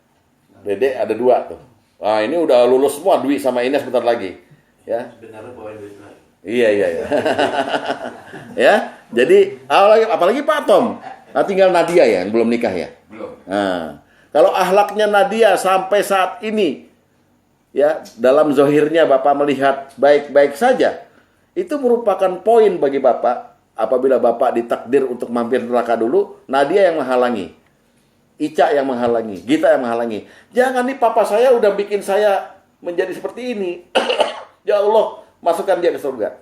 Dede ada 2 tuh. Nah, ini udah lulus semua, Dwi sama Ines sebentar lagi. Ya. Sebenarnya bawain duit lagi. Iya. Ya, jadi apalagi Pak Tom. Nah, tinggal Nadia ya, yang belum nikah ya. Belum. Nah, kalau akhlaknya Nadia sampai saat ini, ya dalam zohirnya Bapak melihat baik-baik saja, itu merupakan poin bagi Bapak. Apabila Bapak ditakdir untuk mampir neraka dulu, Nadia yang menghalangi, Ica yang menghalangi, Gita yang menghalangi. Jangan nih, papa saya udah bikin saya menjadi seperti ini. Ya Allah, masukkan dia ke surga.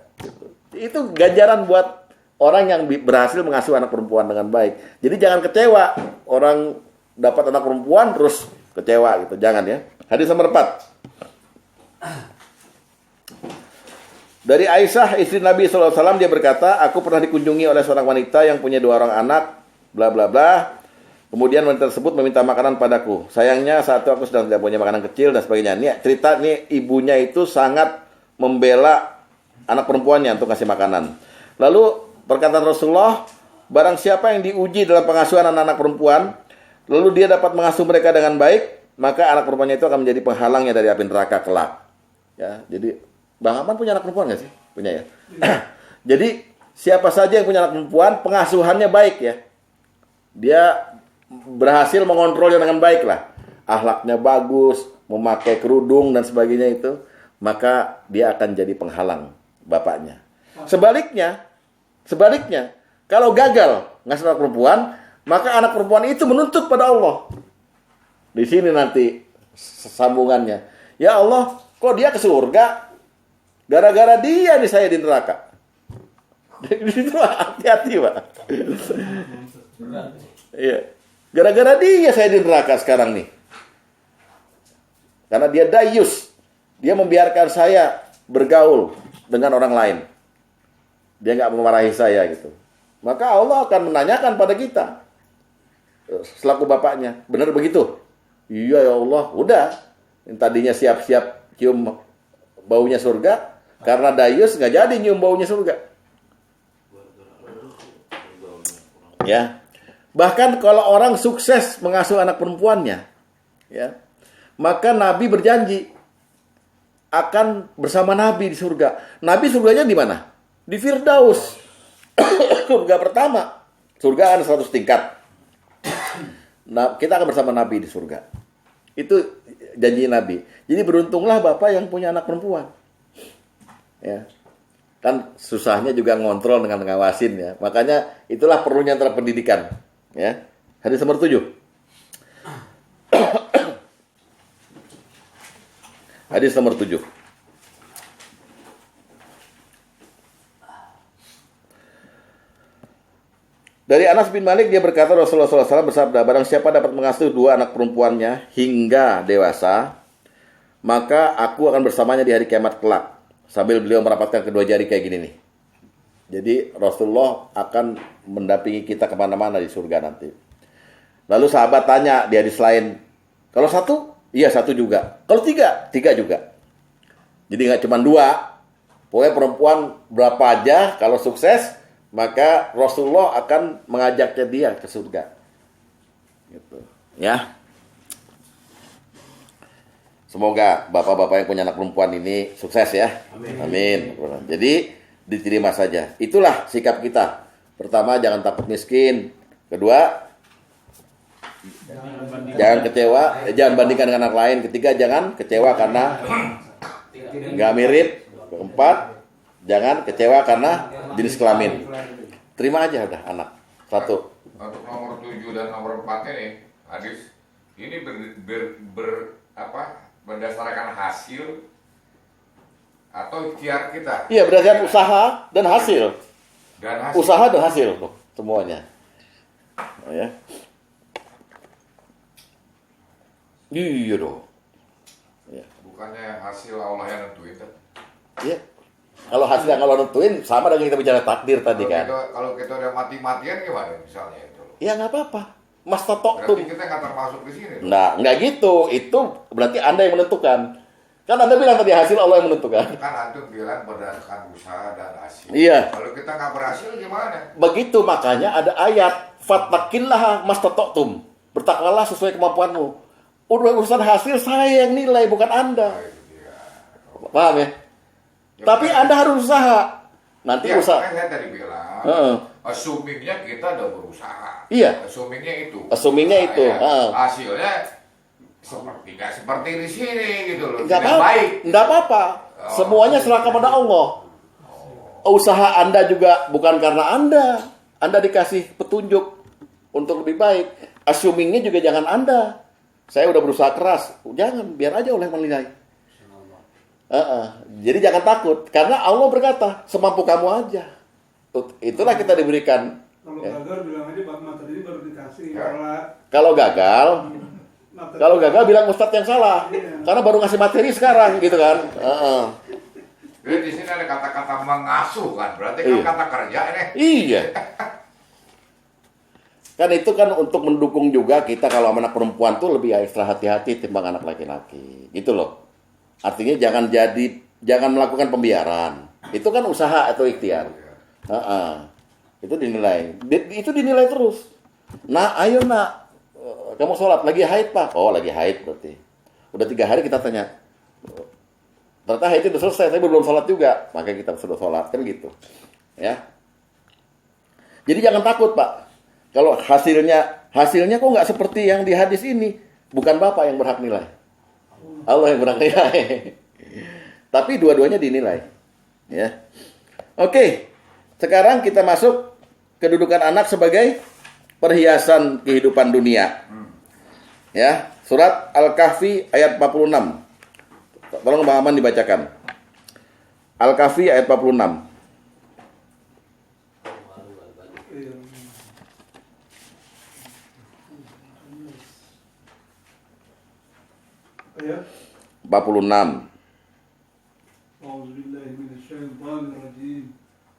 Itu ganjaran buat orang yang berhasil mengasuh anak perempuan dengan baik. Jadi jangan kecewa orang dapat anak perempuan terus kecewa gitu. Jangan ya. Hadis nomor 4. Dari Aisyah, istri Nabi SAW, dia berkata, aku pernah dikunjungi oleh seorang wanita yang punya 2 orang anak, bla bla bla. Kemudian wanita tersebut meminta makanan padaku. Sayangnya saat itu aku sedang tidak punya makanan kecil dan sebagainya. Ini cerita nih, ibunya itu sangat membela anak perempuannya untuk kasih makanan. Lalu perkataan Rasulullah, barang siapa yang diuji dalam pengasuhan anak-anak perempuan, lalu dia dapat mengasuh mereka dengan baik, maka anak perempuannya itu akan menjadi penghalangnya dari api neraka kelak. Ya, jadi Bang Aman punya anak perempuan nggak sih? Punya ya. Jadi siapa saja yang punya anak perempuan, pengasuhannya baik ya. Dia berhasil mengontrolnya dengan baik lah. Akhlaknya bagus, memakai kerudung dan sebagainya itu, maka dia akan jadi penghalang bapaknya. Sebaliknya, kalau gagal ngasih anak perempuan, maka anak perempuan itu menuntut pada Allah. Di sini nanti sambungannya. Ya Allah, kok dia ke surga? Gara-gara dia nih saya di neraka. Itu hati-hati, Pak. Iya. Gara-gara dia saya di neraka sekarang nih. Karena dia dayus. Dia membiarkan saya bergaul dengan orang lain. Dia nggak memarahi saya gitu. Maka Allah akan menanyakan pada kita. Selaku bapaknya. Benar begitu? Iya ya Allah. Udah. Yang tadinya siap-siap cium baunya surga. Karena dayus nggak jadi nyium baunya surga. Ya. Bahkan kalau orang sukses mengasuh anak perempuannya, ya, maka Nabi berjanji akan bersama Nabi di surga. Nabi surganya di mana? Di Firdaus. Surga pertama. Surga kan 100 tingkat. Nah, kita akan bersama Nabi di surga. Itu janji Nabi. Jadi beruntunglah Bapak yang punya anak perempuan. Ya. Kan susahnya juga ngontrol dengan ngawasin ya. Makanya itulah perlunya antara pendidikan. Ya. Hadis nomor 7. Hadis nomor 7. Dari Anas bin Malik dia berkata Rasulullah SAW bersabda, barang siapa dapat mengasuh 2 anak perempuannya hingga dewasa, maka aku akan bersamanya di hari kiamat kelak. Sambil beliau merapatkan kedua jari kayak gini nih. Jadi Rasulullah akan mendampingi kita kemana-mana di surga nanti. Lalu sahabat tanya di hadis lain, kalau 1? Iya 1 juga. Kalau 3? 3 juga. Jadi nggak cuma 2. Pokoknya perempuan berapa aja kalau sukses, maka Rasulullah akan mengajaknya dia ke surga. Gitu. Ya. Semoga bapak-bapak yang punya anak perempuan ini sukses ya. Amin. Jadi diterima saja. Itulah sikap kita. Pertama, jangan takut miskin. Kedua, jangan kecewa, jangan bandingkan dengan anak lain. Ketiga, jangan kecewa karena nggak mirip. Keempat, jangan kecewa karena jenis kelamin. Terima aja udah anak. 1. Untuk nomor 7 dan nomor 4 ini, hadis ini berdasarkan hasil atau ikhtiar kita. Iya, berdasarkan usaha dan hasil. Dan Usaha dan hasil tuh semuanya. Oh, ya. Iya dong. Ya. Bukannya hasil Allah yang nentuin. Iya. Kalau hasil yang Allah nentuin sama dengan kita bicara takdir tadi kan. Kalau kita udah mati-matian gimana misalnya itu? Ya nggak apa-apa. Mas Berarti Totoktum. kita nggak termasuk di sini. Nah, nggak gitu. Itu berarti Anda yang menentukan. Kan Anda bilang tadi hasil Allah yang menentukan. Kan antum bilang berdasarkan usaha dan hasil. Iya. Kalau kita nggak berhasil gimana? Begitu makanya ada ayat fattaqillaha mastata'tum. Bertakwalah sesuai kemampuanmu. Urusan hasil saya yang nilai bukan Anda. Nah, itu dia. Paham ya? Tapi Anda harus usaha. Nanti Ya, usaha. saya tadi bilang, Heeh. assumingnya kita udah berusaha. Iya. Assumingnya itu. Assumingnya itu, Ya. heeh. Hasilnya nggak seperti di sini gitu loh. Nggak Tidak apa-apa. baik. Nggak apa-apa. Semuanya serahkan pada Allah. Usaha Anda juga bukan karena Anda. Anda dikasih petunjuk untuk lebih baik. Assumingnya juga jangan Anda. Saya udah berusaha keras. Jangan, biar aja Allah yang menilai. Jadi jangan takut. Karena Allah berkata, semampu kamu aja. Itulah kita diberikan. Kalau Ya. gagal bilang aja materi ini baru dikasih. Ya. Kalau gagal, Materi- kalau gagal bilang Ustadz yang salah. Iya. Karena baru ngasih materi sekarang, gitu kan. Jadi di sini ada kata-kata mengasuh kan, berarti kan Iya. kata kerja nih. Iya. Kan itu kan untuk mendukung juga kita kalau anak perempuan tuh lebih ekstra hati-hati timbang anak laki-laki. Gitu loh. Artinya jangan melakukan pembiaran. Itu kan usaha atau ikhtiar. Itu dinilai. Itu dinilai terus. Nah, ayo nak. Kamu sholat. Lagi haid, Pak? Oh, lagi haid berarti. Udah 3 hari kita tanya. Ternyata haid itu udah selesai, tapi belum sholat juga. Makanya kita sudah sholat. Kan gitu. Ya. Jadi jangan takut, Pak. Kalau hasilnya kok nggak seperti yang di hadis ini. Bukan Bapak yang berhak nilai. Allah yang berhak nilai. Tapi dua-duanya dinilai. Ya. Oke. Sekarang kita masuk kedudukan anak sebagai perhiasan kehidupan dunia. Ya, surat Al-Kahfi ayat 46. Tolong Bang Aman dibacakan. Al-Kahfi ayat 46. Ya. 46. A'udzubillahi minasyaitonir rajim.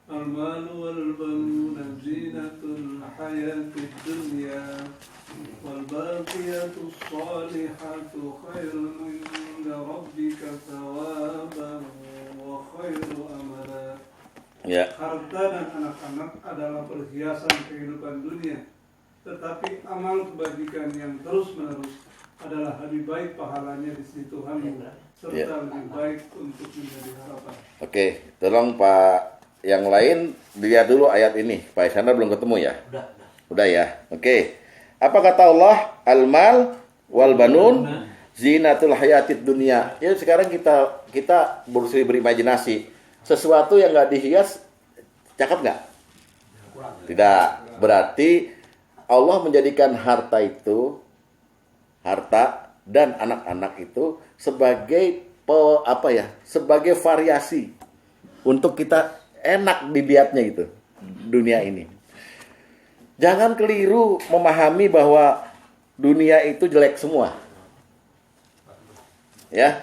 Al-malu wal banuna zinatul hayatid dunya wal baqiyatus salihatu khairun 'inda rabbika thawaban wa khairu amala. Ya. Harta dan anak-anak adalah perhiasan kehidupan dunia, tetapi amal kebajikan yang terus-menerus adalah lebih baik pahalanya di sisi Tuhanmu, serta Ya. lebih baik untuk menjadi harapan. Oke, tolong Pak yang lain dilihat dulu ayat ini. Pak Iskandar belum ketemu ya? Udah ya. Oke. Apa kata Allah? Al-mal wal banun zinatul hayatid dunia. Ya sekarang kita berusaha berimajinasi. Sesuatu yang nggak dihias, cakep nggak? Tidak. Berarti Allah menjadikan harta dan anak-anak itu sebagai sebagai variasi untuk kita enak dilihatnya gitu dunia ini. Jangan keliru memahami bahwa dunia itu jelek semua. Ya.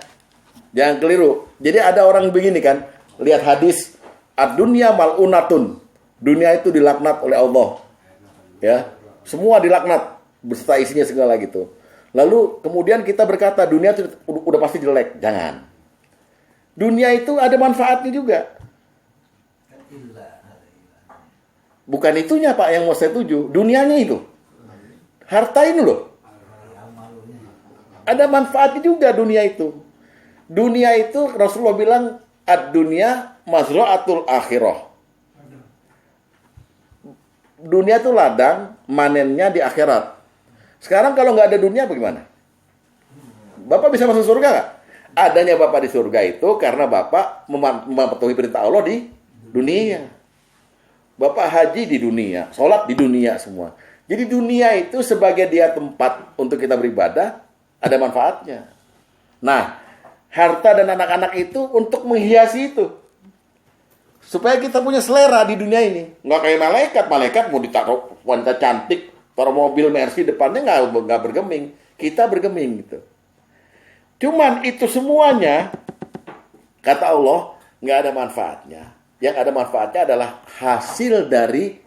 Jangan keliru. Jadi ada orang begini kan, lihat hadis ad-dunya mal'unatun. Dunia itu dilaknat oleh Allah. Ya. Semua dilaknat beserta isinya segala gitu. Lalu kemudian kita berkata dunia itu udah pasti jelek. Jangan. Dunia itu ada manfaatnya juga. Bukan itunya Pak yang mau saya tuju. Dunianya itu. Harta ini loh. Ada manfaatnya juga dunia itu. Dunia itu Rasulullah bilang ad-dunya mazra'atul akhirah. Dunia itu ladang, manennya di akhirat. Sekarang kalau nggak ada dunia bagaimana? Bapak bisa masuk surga nggak? Adanya Bapak di surga itu karena Bapak mematuhi perintah Allah di dunia. Bapak haji di dunia, sholat di dunia semua. Jadi dunia itu sebagai dia tempat untuk kita beribadah, ada manfaatnya. Nah, harta dan anak-anak itu untuk menghiasi itu. Supaya kita punya selera di dunia ini. Nggak kayak malaikat. Malaikat mau ditaruh wanita cantik, taruh mobil Mercy depannya nggak bergeming. Kita bergeming gitu. Cuman itu semuanya, kata Allah, nggak ada manfaatnya. Yang ada manfaatnya adalah hasil dari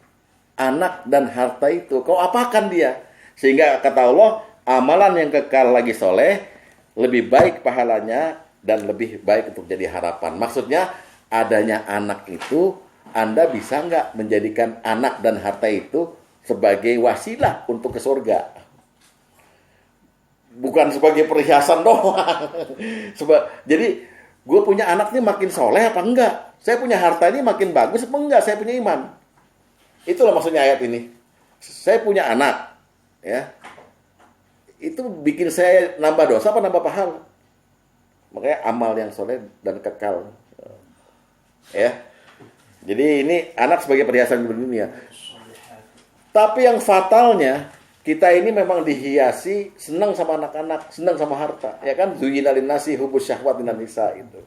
anak dan harta itu. Kau apakan dia? Sehingga kata Allah, amalan yang kekal lagi soleh, lebih baik pahalanya dan lebih baik untuk jadi harapan. Maksudnya, adanya anak itu, Anda bisa nggak menjadikan anak dan harta itu sebagai wasilah untuk ke surga? Bukan sebagai perhiasan doang. Jadi Gue punya anak ini makin soleh apa enggak? Saya punya harta ini makin bagus apa enggak? Saya punya iman. Itulah maksudnya ayat ini. Saya punya anak, ya. Itu bikin saya nambah dosa apa nambah pahala? Makanya amal yang soleh dan kekal. Ya. Jadi ini anak sebagai perhiasan dunia. Tapi yang fatalnya, kita ini memang dihiasi senang sama anak-anak, senang sama harta, ya kan? Zuyyina linnasi hubbus syahwat minan nisa itu.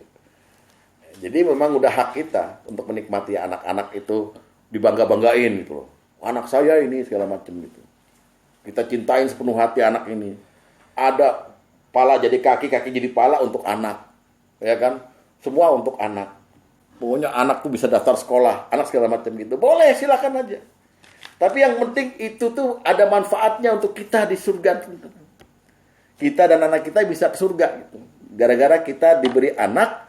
Jadi memang udah hak kita untuk menikmati anak-anak itu, dibangga-banggain gitu loh. Anak saya ini segala macam gitu. Kita cintain sepenuh hati anak ini. Ada pala jadi kaki, kaki jadi pala untuk anak. Ya kan? Semua untuk anak. Pokoknya anak tuh bisa daftar sekolah, anak segala macam gitu. Boleh, silakan aja. Tapi yang penting itu tuh ada manfaatnya untuk kita di surga. Kita dan anak kita bisa ke surga gitu. Gara-gara kita diberi anak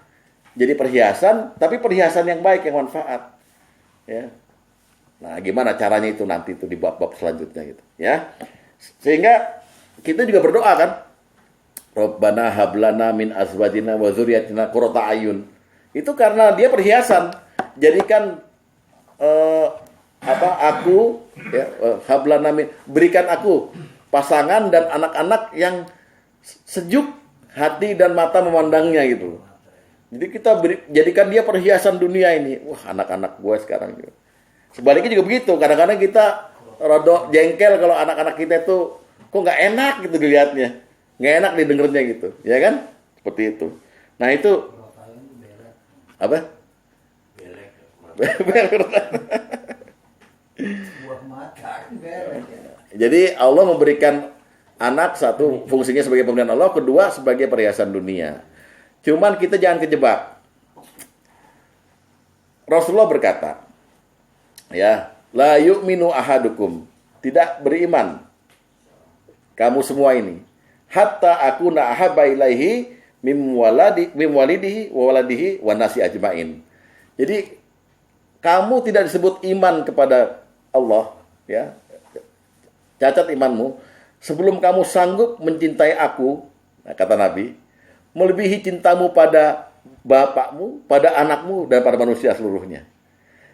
jadi perhiasan, tapi perhiasan yang baik, yang manfaat. Ya. Nah, gimana caranya itu nanti itu di bab-bab selanjutnya gitu, ya. Sehingga kita juga berdoa kan. Rabbana hablana min azwajina wa dzurriyyatina qurrata ayun. Itu karena dia perhiasan. Jadikan aku ya, hablana min, berikan aku pasangan dan anak-anak yang sejuk hati dan mata memandangnya gitu. Jadi kita jadikan dia perhiasan dunia ini. Wah, anak-anak gue sekarang gitu. Sebaliknya juga begitu. Kadang-kadang kita rada jengkel kalau anak-anak kita itu kok nggak enak gitu dilihatnya, nggak enak didengarnya gitu, ya kan? Seperti itu. Nah itu apa? Buah mata belek. Jadi Allah memberikan anak satu fungsinya sebagai pemberian Allah, kedua sebagai perhiasan dunia. Cuman kita jangan kejebak. Rasulullah berkata, ya, la yu'minu ahadukum, tidak beriman kamu semua ini, hatta akuna ahabba ilaihi mim walidihi wa waladihi wa nasi ajmain. Jadi kamu tidak disebut iman kepada Allah, ya. Cacat imanmu sebelum kamu sanggup mencintai aku, nah, kata Nabi, melebihi cintamu pada bapakmu, pada anakmu, dan pada manusia seluruhnya.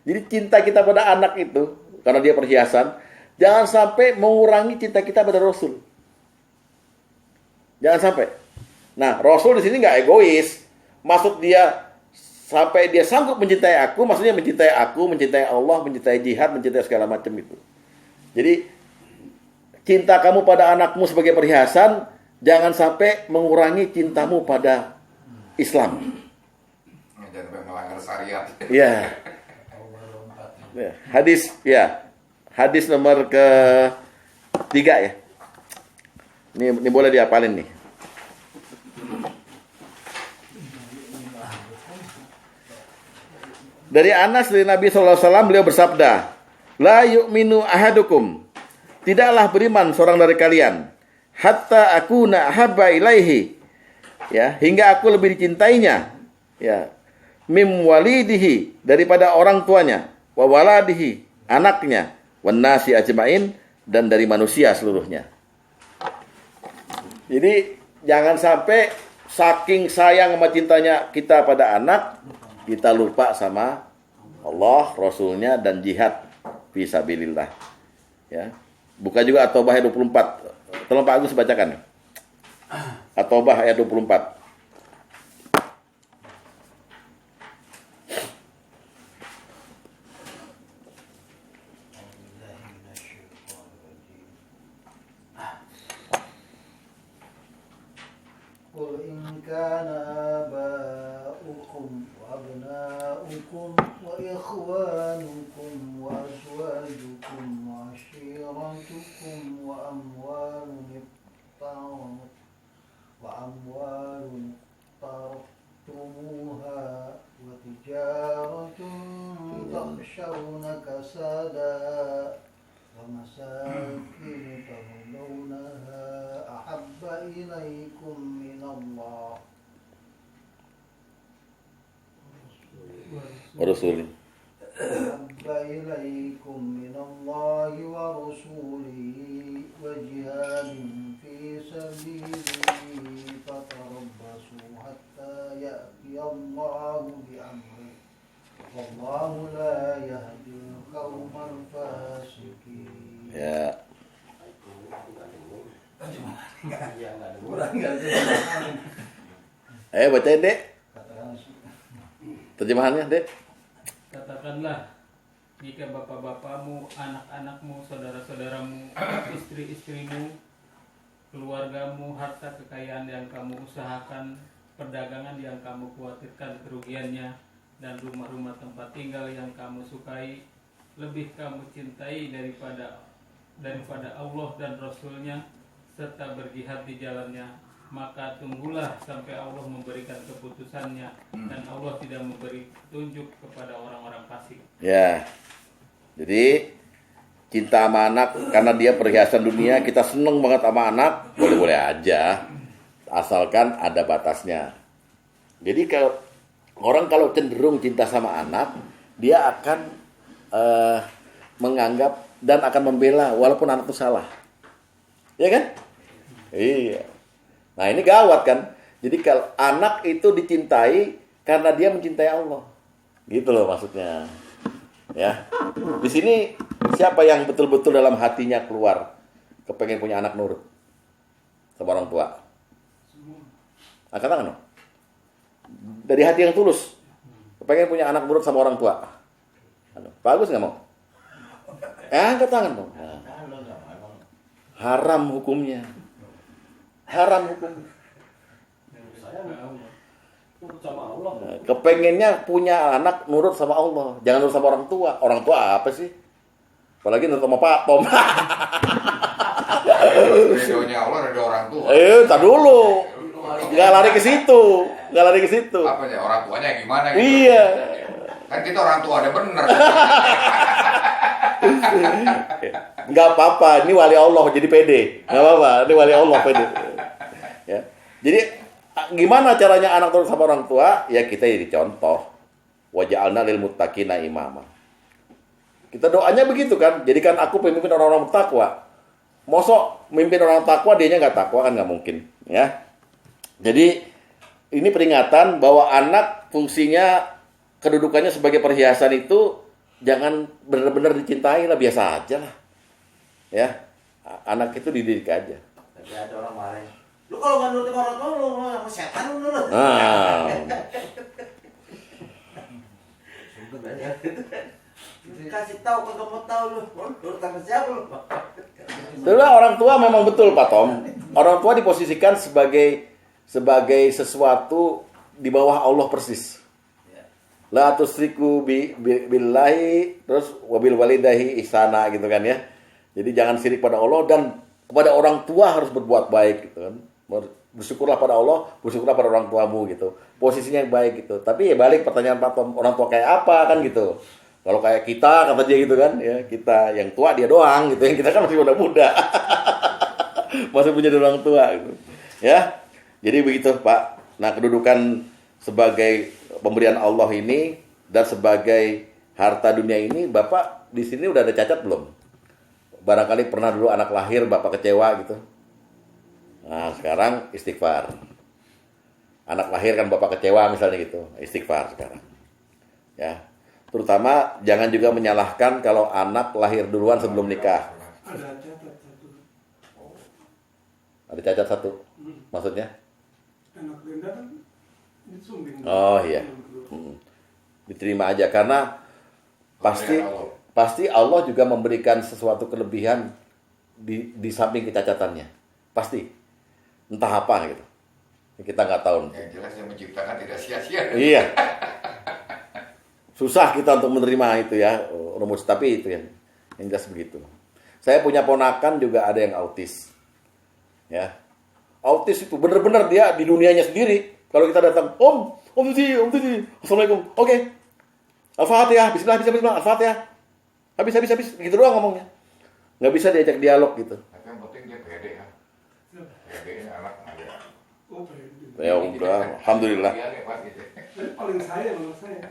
Jadi cinta kita pada anak itu, karena dia perhiasan, jangan sampai mengurangi cinta kita pada Rasul. Jangan sampai. Nah, Rasul di sini nggak egois. Maksud dia sampai dia sanggup mencintai aku, maksudnya mencintai aku, mencintai Allah, mencintai jihad, mencintai segala macam itu. Jadi cinta kamu pada anakmu sebagai perhiasan, jangan sampai mengurangi cintamu pada Islam. Jangan sampai melanggar syariat. Ya. Hadis, ya. Hadis nomor ke-3 ya. Ini boleh dihafalin nih. Dari Anas dari Nabi SAW beliau bersabda, la yu'minu ahadukum, tidaklah beriman seorang dari kalian, hatta akuna ahabba ilaihi, ya, hingga aku lebih dicintainya, ya, mim walidihi, daripada orang tuanya, wa waladihi, anaknya, wan nasi ajmain, dan dari manusia seluruhnya. Jadi jangan sampai saking sayang sama cintanya kita pada anak, kita lupa sama Allah, Rasulnya, dan jihad fisabilillah. Ya. Buka juga At-Taubah ayat 24. Tolong Pak Agus bacakan. At-Taubah ayat 24. Qul in kana aba'ukum wa abna'ukum wa ikhwanukum wa azwajukum wa ashiratukum wa amwalun iqtaraftumuha wa tijaratun takhshawna kasada ومساكن ترضونها أحب إليكم من الله ورسوله أحب إليكم من الله ورسوله وجهاد في سبيله فتربصوا حتى يأتي يأتي الله بأمره والله لا يهدي القوم الفاسقين. Ya. Bacain Dek. Terjemahannya Dek. Katakanlah, jika bapak-bapakmu, anak-anakmu, saudara-saudaramu, istri-istrimu, keluargamu, harta kekayaan yang kamu usahakan, perdagangan yang kamu khawatirkan kerugiannya, dan rumah-rumah tempat tinggal yang kamu sukai, lebih kamu cintai daripada Allah dan Rasul-Nya, serta berjihad di jalannya, maka tunggulah sampai Allah memberikan keputusannya, dan Allah tidak memberi petunjuk kepada orang-orang fasik. Ya. Jadi cinta sama anak karena dia perhiasan dunia, kita seneng banget sama anak, boleh-boleh aja, asalkan ada batasnya. Jadi kalau cenderung cinta sama anak, dia akan menganggap dan akan membela walaupun anak itu salah, ya kan? Iya. Nah ini gawat kan? Jadi kalau anak itu dicintai karena dia mencintai Allah, gitu loh maksudnya. Ya, di sini siapa yang betul-betul dalam hatinya keluar kepengen punya anak nurut sama orang tua? Angkat tangan dong. Dari hati yang tulus, kepengen punya anak nurut sama orang tua. Bagus nggak mau? Angkat tangan dong. Nah. Haram hukumnya. Haram hukumnya. Nah, kepengennya punya anak nurut sama Allah, jangan nurut sama orang tua. Orang tua apa sih? Apalagi nurut sama Pak Tom. Redonya Allah, redo orang tua. Tar dulu. Nggak lari ke situ. Apanya orang tuanya gimana gitu? Iya. Kan kita orang tua ada bener. Nggak apa-apa, ini wali Allah jadi pede. Nggak apa-apa, ini wali Allah pede. Ya. Jadi gimana caranya anak nurut sama orang tua? Ya kita jadi contoh. Wa ja'alna lil muttaqina imama. Kita doanya begitu kan? Jadikan aku pemimpin orang-orang bertakwa. Mosok mimpin orang takwa, dianya nggak takwa kan nggak mungkin, ya. Jadi ini peringatan bahwa anak fungsinya kedudukannya sebagai perhiasan itu jangan benar-benar dicintai lah, biasa aja lah, ya. Anak itu dididik aja. Tapi ada orang marah. Lu kalau nggak nurutin orang tua, lu sama setan lu nurut. Nah, Kasih tahu kalau kamu tahu lu, nurut sama siapa lu? itulah orang tua memang betul Pak Tom. Orang tua diposisikan sebagai sesuatu di bawah Allah persis. La tusriku billahi terus wabil walidahi ihsana gitu kan ya. Jadi jangan syirik pada Allah dan kepada orang tua harus berbuat baik gitu kan. Bersyukurlah pada Allah, bersyukurlah pada orang tuamu gitu. Posisinya yang baik gitu. Tapi ya balik pertanyaan Pak Tom, orang tua kayak apa kan gitu. Kalau kayak kita kata dia gitu kan ya, kita yang tua dia doang gitu, yang kita kan masih muda-muda. Masih punya orang tua gitu. Ya. Jadi begitu Pak. Nah, kedudukan sebagai pemberian Allah ini dan sebagai harta dunia ini, Bapak di sini udah ada cacat belum? Barangkali pernah dulu anak lahir Bapak kecewa gitu. Nah, sekarang istighfar. Anak lahir kan Bapak kecewa misalnya gitu, istighfar sekarang. Ya. Terutama jangan juga menyalahkan kalau anak lahir duluan sebelum nikah. Ada catat satu. Ada cacat satu. Maksudnya? Anak ganda kan disumbing. Oh iya. Diterima aja karena pasti Allah juga memberikan sesuatu kelebihan di samping kecacatannya. Pasti. Entah apa gitu. Kita nggak tahu. Yang jelas yang menciptakan tidak sia-sia. Iya. Susah kita untuk menerima itu ya, rumus, tapi itu yang jelas begitu. Saya punya ponakan juga ada yang autis. Ya. Autis itu benar-benar dia di dunianya sendiri. Kalau kita datang, Om Titi, Assalamualaikum. Oke. Al-Fatihah, bismillah, Al-Fatihah. Habis, gitu doang ngomongnya. Nggak bisa diajak dialog gitu. Tapi yang penting dia pede ya. Pede anak ada. Oh, pede. Ya udah, alhamdulillah. Dia lewat gitu. Paling sayang sama saya.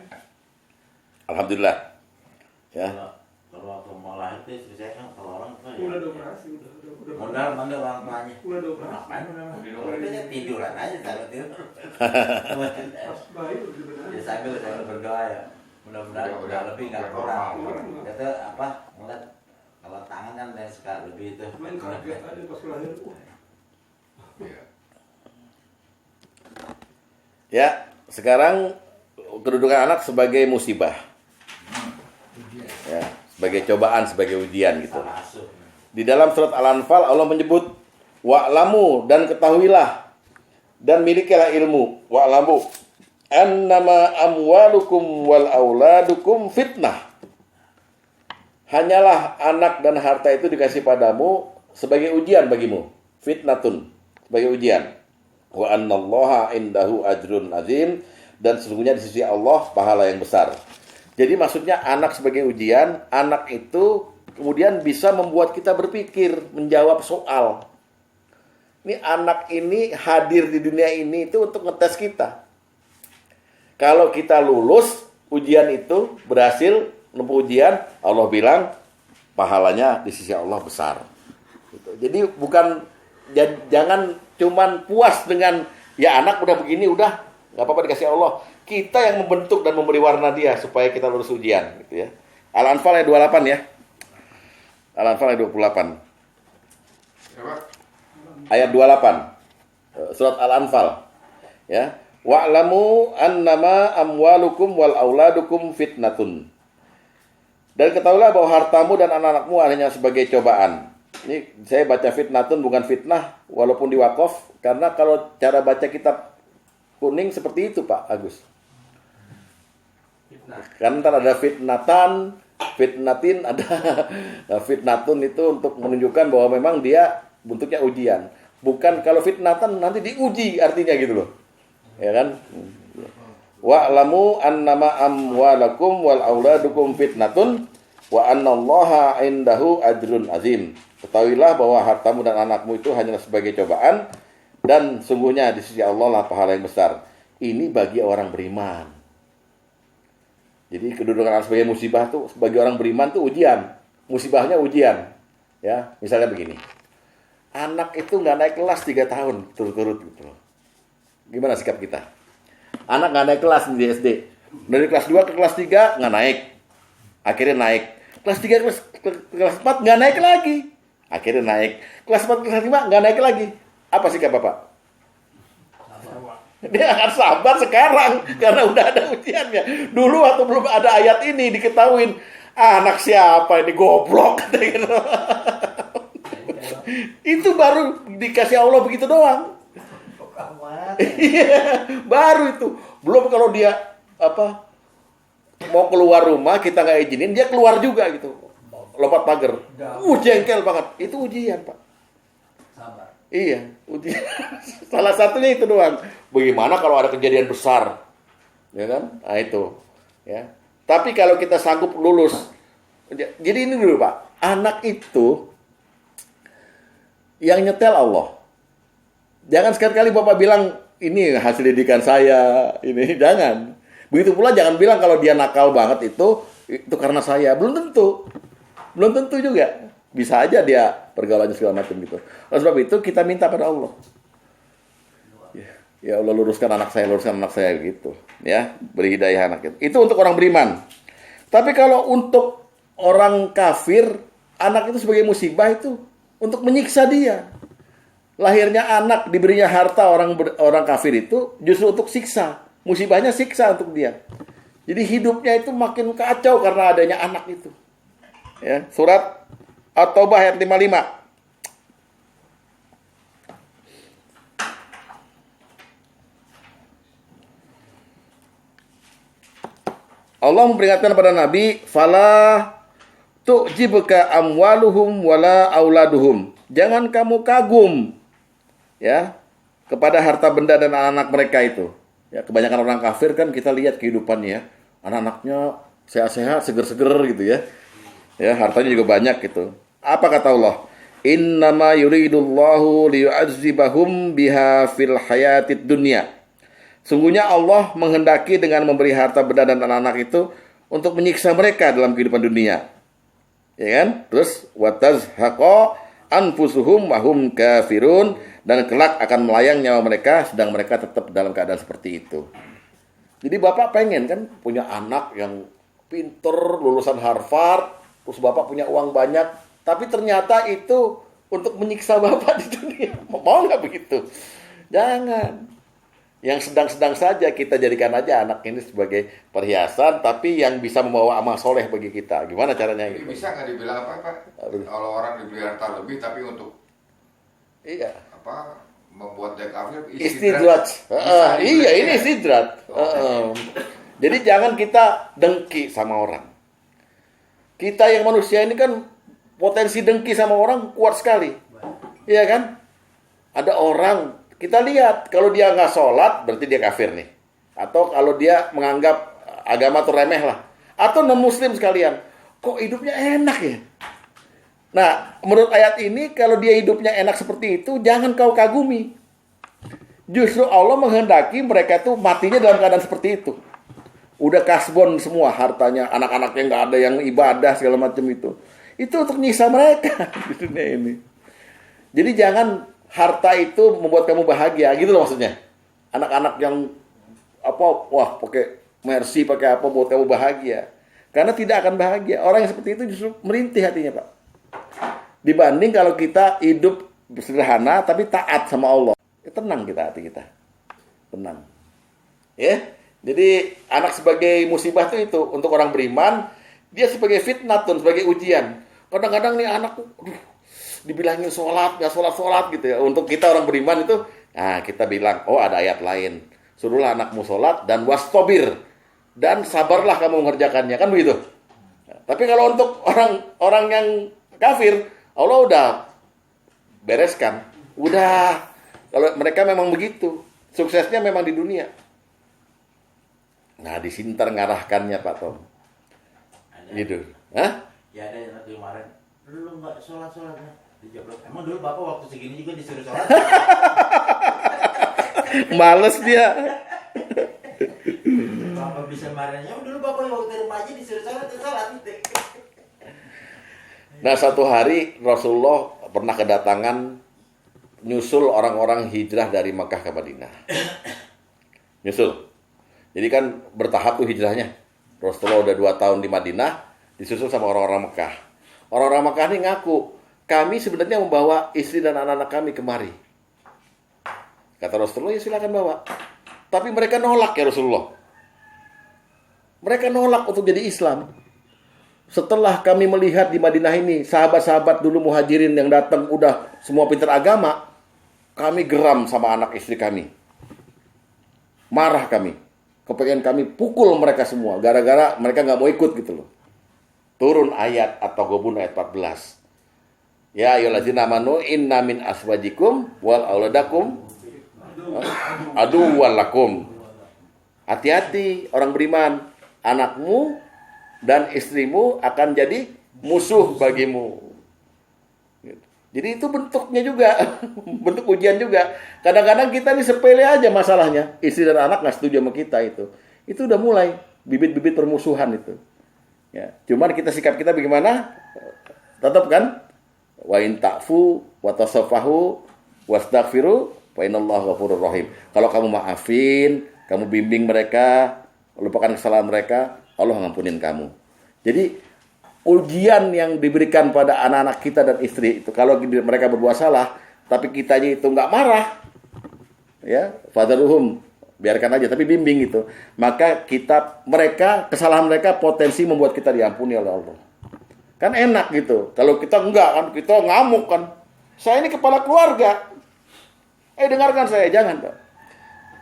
Alhamdulillah. Ya. Kalau waktu mau lahir tuh istri saya kan kalau orang tuh Udah ya dioperasi, udah. modal mandor orang tuanya. Udah dioperasi. Ngapain udah itu tiduran aja sambil tidur. Pas bayi udah Ya dibenahi. sambil saya berdoa ya mudah-mudahan udah lebih nggak kurang. Kata apa ngeliat kalau tangan kan saya suka lebih itu. Cuman kaget aja pas lahir. Iya. Ya, sekarang kedudukan anak sebagai musibah. Ya, sebagai cobaan, sebagai ujian gitu. Salah asuh. Di dalam surat Al-Anfal Allah menyebut wa'lamu dan ketahuilah dan milikilah ilmu wa'lamu annama amwalukum wal auladukum fitnah. Hanyalah anak dan harta itu dikasih padamu sebagai ujian bagimu. Fitnatun, sebagai ujian. Wa annallaha indahu ajrun azim, dan sesungguhnya di sisi Allah pahala yang besar. Jadi maksudnya anak sebagai ujian, anak itu kemudian bisa membuat kita berpikir, menjawab soal. Ini anak ini hadir di dunia ini itu untuk ngetes kita. Kalau kita lulus ujian itu, berhasil menempuh ujian, Allah bilang pahalanya di sisi Allah besar. Gitu. Jadi bukan jangan cuman puas dengan ya anak udah begini udah nggak apa-apa dikasih Allah. Kita yang membentuk dan memberi warna dia supaya kita lulus ujian, gitu ya. Al-Anfal ayat 28 ya. Al-Anfal ayat 28. Siapa? Ayat 28. Surat Al-Anfal. Ya. Wa'lamu annama amwalukum wal auladukum fitnatun. Dan ketahuilah bahwa hartamu dan anak-anakmu hanya sebagai cobaan. Ini saya baca fitnatun bukan fitnah walaupun di wakaf, karena kalau cara baca kitab kuning seperti itu Pak Agus. Kan ntar ada fitnatan, fitnatin, ada nah, fitnatun itu untuk menunjukkan bahwa memang dia bentuknya ujian. Bukan kalau fitnatan nanti diuji artinya gitu loh. Ya kan? Wa'lamu annama amwalakum wal auladukum fitnatun wa annallaha indahu ajrun azim. Ketahuilah bahwa hartamu dan anakmu itu hanya sebagai cobaan, dan sungguhnya di sisi Allah lah pahala yang besar. Ini bagi orang beriman. Jadi kedudukan anak sebagai musibah tuh bagi orang beriman tuh ujian. Musibahnya ujian. Ya, misalnya begini. Anak itu nggak naik kelas 3 tahun turut-turut gitu. Gimana sikap kita? Anak nggak naik kelas di SD. Dari kelas 2 ke kelas 3 nggak naik. Akhirnya naik. Kelas 3 ke kelas 4 nggak naik lagi. Akhirnya naik. Kelas 4 ke kelas 5 nggak naik lagi. Apa sikap Bapak? Dia akan sabar sekarang karena udah ada ujiannya. Dulu waktu belum ada ayat ini diketahuin, anak siapa ini goblok gitu. Itu baru dikasih Allah begitu doang. Iya, baru itu. Belum kalau dia mau keluar rumah kita nggak izinin, dia keluar juga gitu. Lompat pagar. Jengkel banget. Itu ujian, Pak. Sabar. Iya, ujian. Salah satunya itu doang. Bagaimana kalau ada kejadian besar? Ya kan? Nah, itu. Ya. Tapi kalau kita sanggup lulus. Jadi ini dulu, Pak. Anak itu yang nyetel Allah. Jangan sekali-kali Bapak bilang ini hasil didikan saya, ini jangan. Begitu pula jangan bilang kalau dia nakal banget itu karena saya. Belum tentu. Belum tentu juga. Bisa aja dia pergaulannya segala macam gitu. Oleh sebab itu kita minta pada Allah. Ya Allah luruskan anak saya gitu. Ya, beri hidayah anak itu. Itu untuk orang beriman. Tapi kalau untuk orang kafir, anak itu sebagai musibah itu untuk menyiksa dia. Lahirnya anak, diberinya harta orang kafir itu justru untuk siksa. Musibahnya siksa untuk dia. Jadi hidupnya itu makin kacau karena adanya anak itu. Ya, surat At-Taubah ayat 55. Allah memperingatkan kepada Nabi, "Fala tu'jibuka amwaluhum wala auladuhum." Jangan kamu kagum ya kepada harta benda dan anak-anak mereka itu. Ya, kebanyakan orang kafir kan kita lihat kehidupannya, anak-anaknya sehat-sehat, seger-seger gitu ya. Ya, hartanya juga banyak gitu. Apa kata Allah? Innama yuridullahu liyu'adzibahum biha fil hayatid dunya. Sungguhnya Allah menghendaki dengan memberi harta benda dan anak-anak itu untuk menyiksa mereka dalam kehidupan dunia. Ya kan? Terus watazhaqa anfusuhum wahum kafirun, dan kelak akan melayang nyawa mereka sedang mereka tetap dalam keadaan seperti itu. Jadi Bapak pengen kan punya anak yang pinter, lulusan Harvard, terus Bapak punya uang banyak, tapi ternyata itu untuk menyiksa Bapak di dunia. Mau nggak begitu? Jangan. Yang sedang-sedang saja kita jadikan aja anak ini sebagai perhiasan, tapi yang bisa membawa amal soleh bagi kita. Gimana caranya? Jadi bisa nggak dibilang apa Pak? Kalau orang diberi harta lebih tapi untuk Iya. apa membuat dia kafir Istidrat. Iya, ini istidrat. Jadi jangan kita dengki sama orang. Kita yang manusia ini kan potensi dengki sama orang kuat sekali. Iya kan? Ada orang, kita lihat kalau dia nggak sholat berarti dia kafir nih. Atau kalau dia menganggap agama itu remeh lah. Atau non-muslim sekalian. Kok hidupnya enak ya? Nah, menurut ayat ini, kalau dia hidupnya enak seperti itu, jangan kau kagumi. Justru Allah menghendaki mereka tuh matinya dalam keadaan seperti itu. Udah kasbon semua hartanya, anak-anaknya nggak ada yang ibadah segala macam itu. Itu untuk nyiksa mereka di dunia ini. Jadi jangan harta itu membuat kamu bahagia, gitu loh maksudnya. Anak-anak yang wah pakai Mercy, pakai apa buat kamu bahagia. Karena tidak akan bahagia. Orang yang seperti itu justru merintih hatinya, Pak. Dibanding kalau kita hidup sederhana tapi taat sama Allah, tenang kita, hati kita tenang, ya. Jadi anak sebagai musibah itu untuk orang beriman, dia sebagai fitnah tuh, sebagai ujian. Kadang-kadang nih anak dibilangin sholat nggak sholat gitu ya. Untuk kita orang beriman itu, nah kita bilang, oh ada ayat lain, suruhlah anakmu sholat dan wastobir, dan sabarlah kamu mengerjakannya, kan begitu. Tapi kalau untuk orang yang kafir, Allah udah bereskan. Udah. Kalau mereka memang begitu. Suksesnya memang di dunia. Nah, di sini ngarahkannya Pak Tom. Gitu. Hah? Ya ada yang kemarin. Lu nggak sholat-sholat ya? Dijeblok. Emang dulu Bapak waktu segini juga disuruh sholat? Males dia. Bapak bisa marahnya. Dulu Bapak waktu remaja disuruh sholat. Nah, satu hari Rasulullah pernah kedatangan nyusul orang-orang hijrah dari Makkah ke Madinah. Nyusul. Jadi kan bertahap tuh hijrahnya. Rasulullah udah 2 tahun di Madinah, disusul sama orang-orang Makkah. Orang-orang Makkah ini ngaku, kami sebenarnya membawa istri dan anak-anak kami kemari. Kata Rasulullah, ya silakan bawa. Tapi mereka nolak ya Rasulullah. Mereka nolak untuk jadi Islam. Setelah kami melihat di Madinah ini, sahabat-sahabat dulu muhajirin yang datang udah semua pintar agama, kami geram sama anak istri kami. Marah kami. Kepengen kami pukul mereka semua, gara-gara mereka nggak mau ikut gitu loh. Turun ayat At-Taghabun ayat 14. Ya ayyuhallazina amanu inna min aswajikum wal auladakum aduwwal lakum. Hati-hati orang beriman, anakmu dan istrimu akan jadi musuh bagimu. Jadi itu bentuknya juga, bentuk ujian juga. Kadang-kadang kita ini sepele aja masalahnya. Istri dan anak nggak setuju sama kita itu. Itu udah mulai bibit-bibit permusuhan itu. Ya, cuman sikap kita bagaimana? Tetap kan? Wa in ta'fu wa tasaffahu wastaghfiru fa innallaha ghafurur rahim. Kalau kamu maafin, kamu bimbing mereka, lupakan kesalahan mereka, Allah ngampunin kamu. Jadi ujian yang diberikan pada anak-anak kita dan istri itu, kalau mereka berbuat salah, tapi kitanya itu nggak marah, ya, fadharuhum, biarkan aja, tapi bimbing itu, maka kesalahan mereka potensi membuat kita diampuni oleh Allah. Kan enak gitu. Kalau kita enggak kan, kita ngamuk kan. Saya ini kepala keluarga. Dengarkan saya, jangan Pak.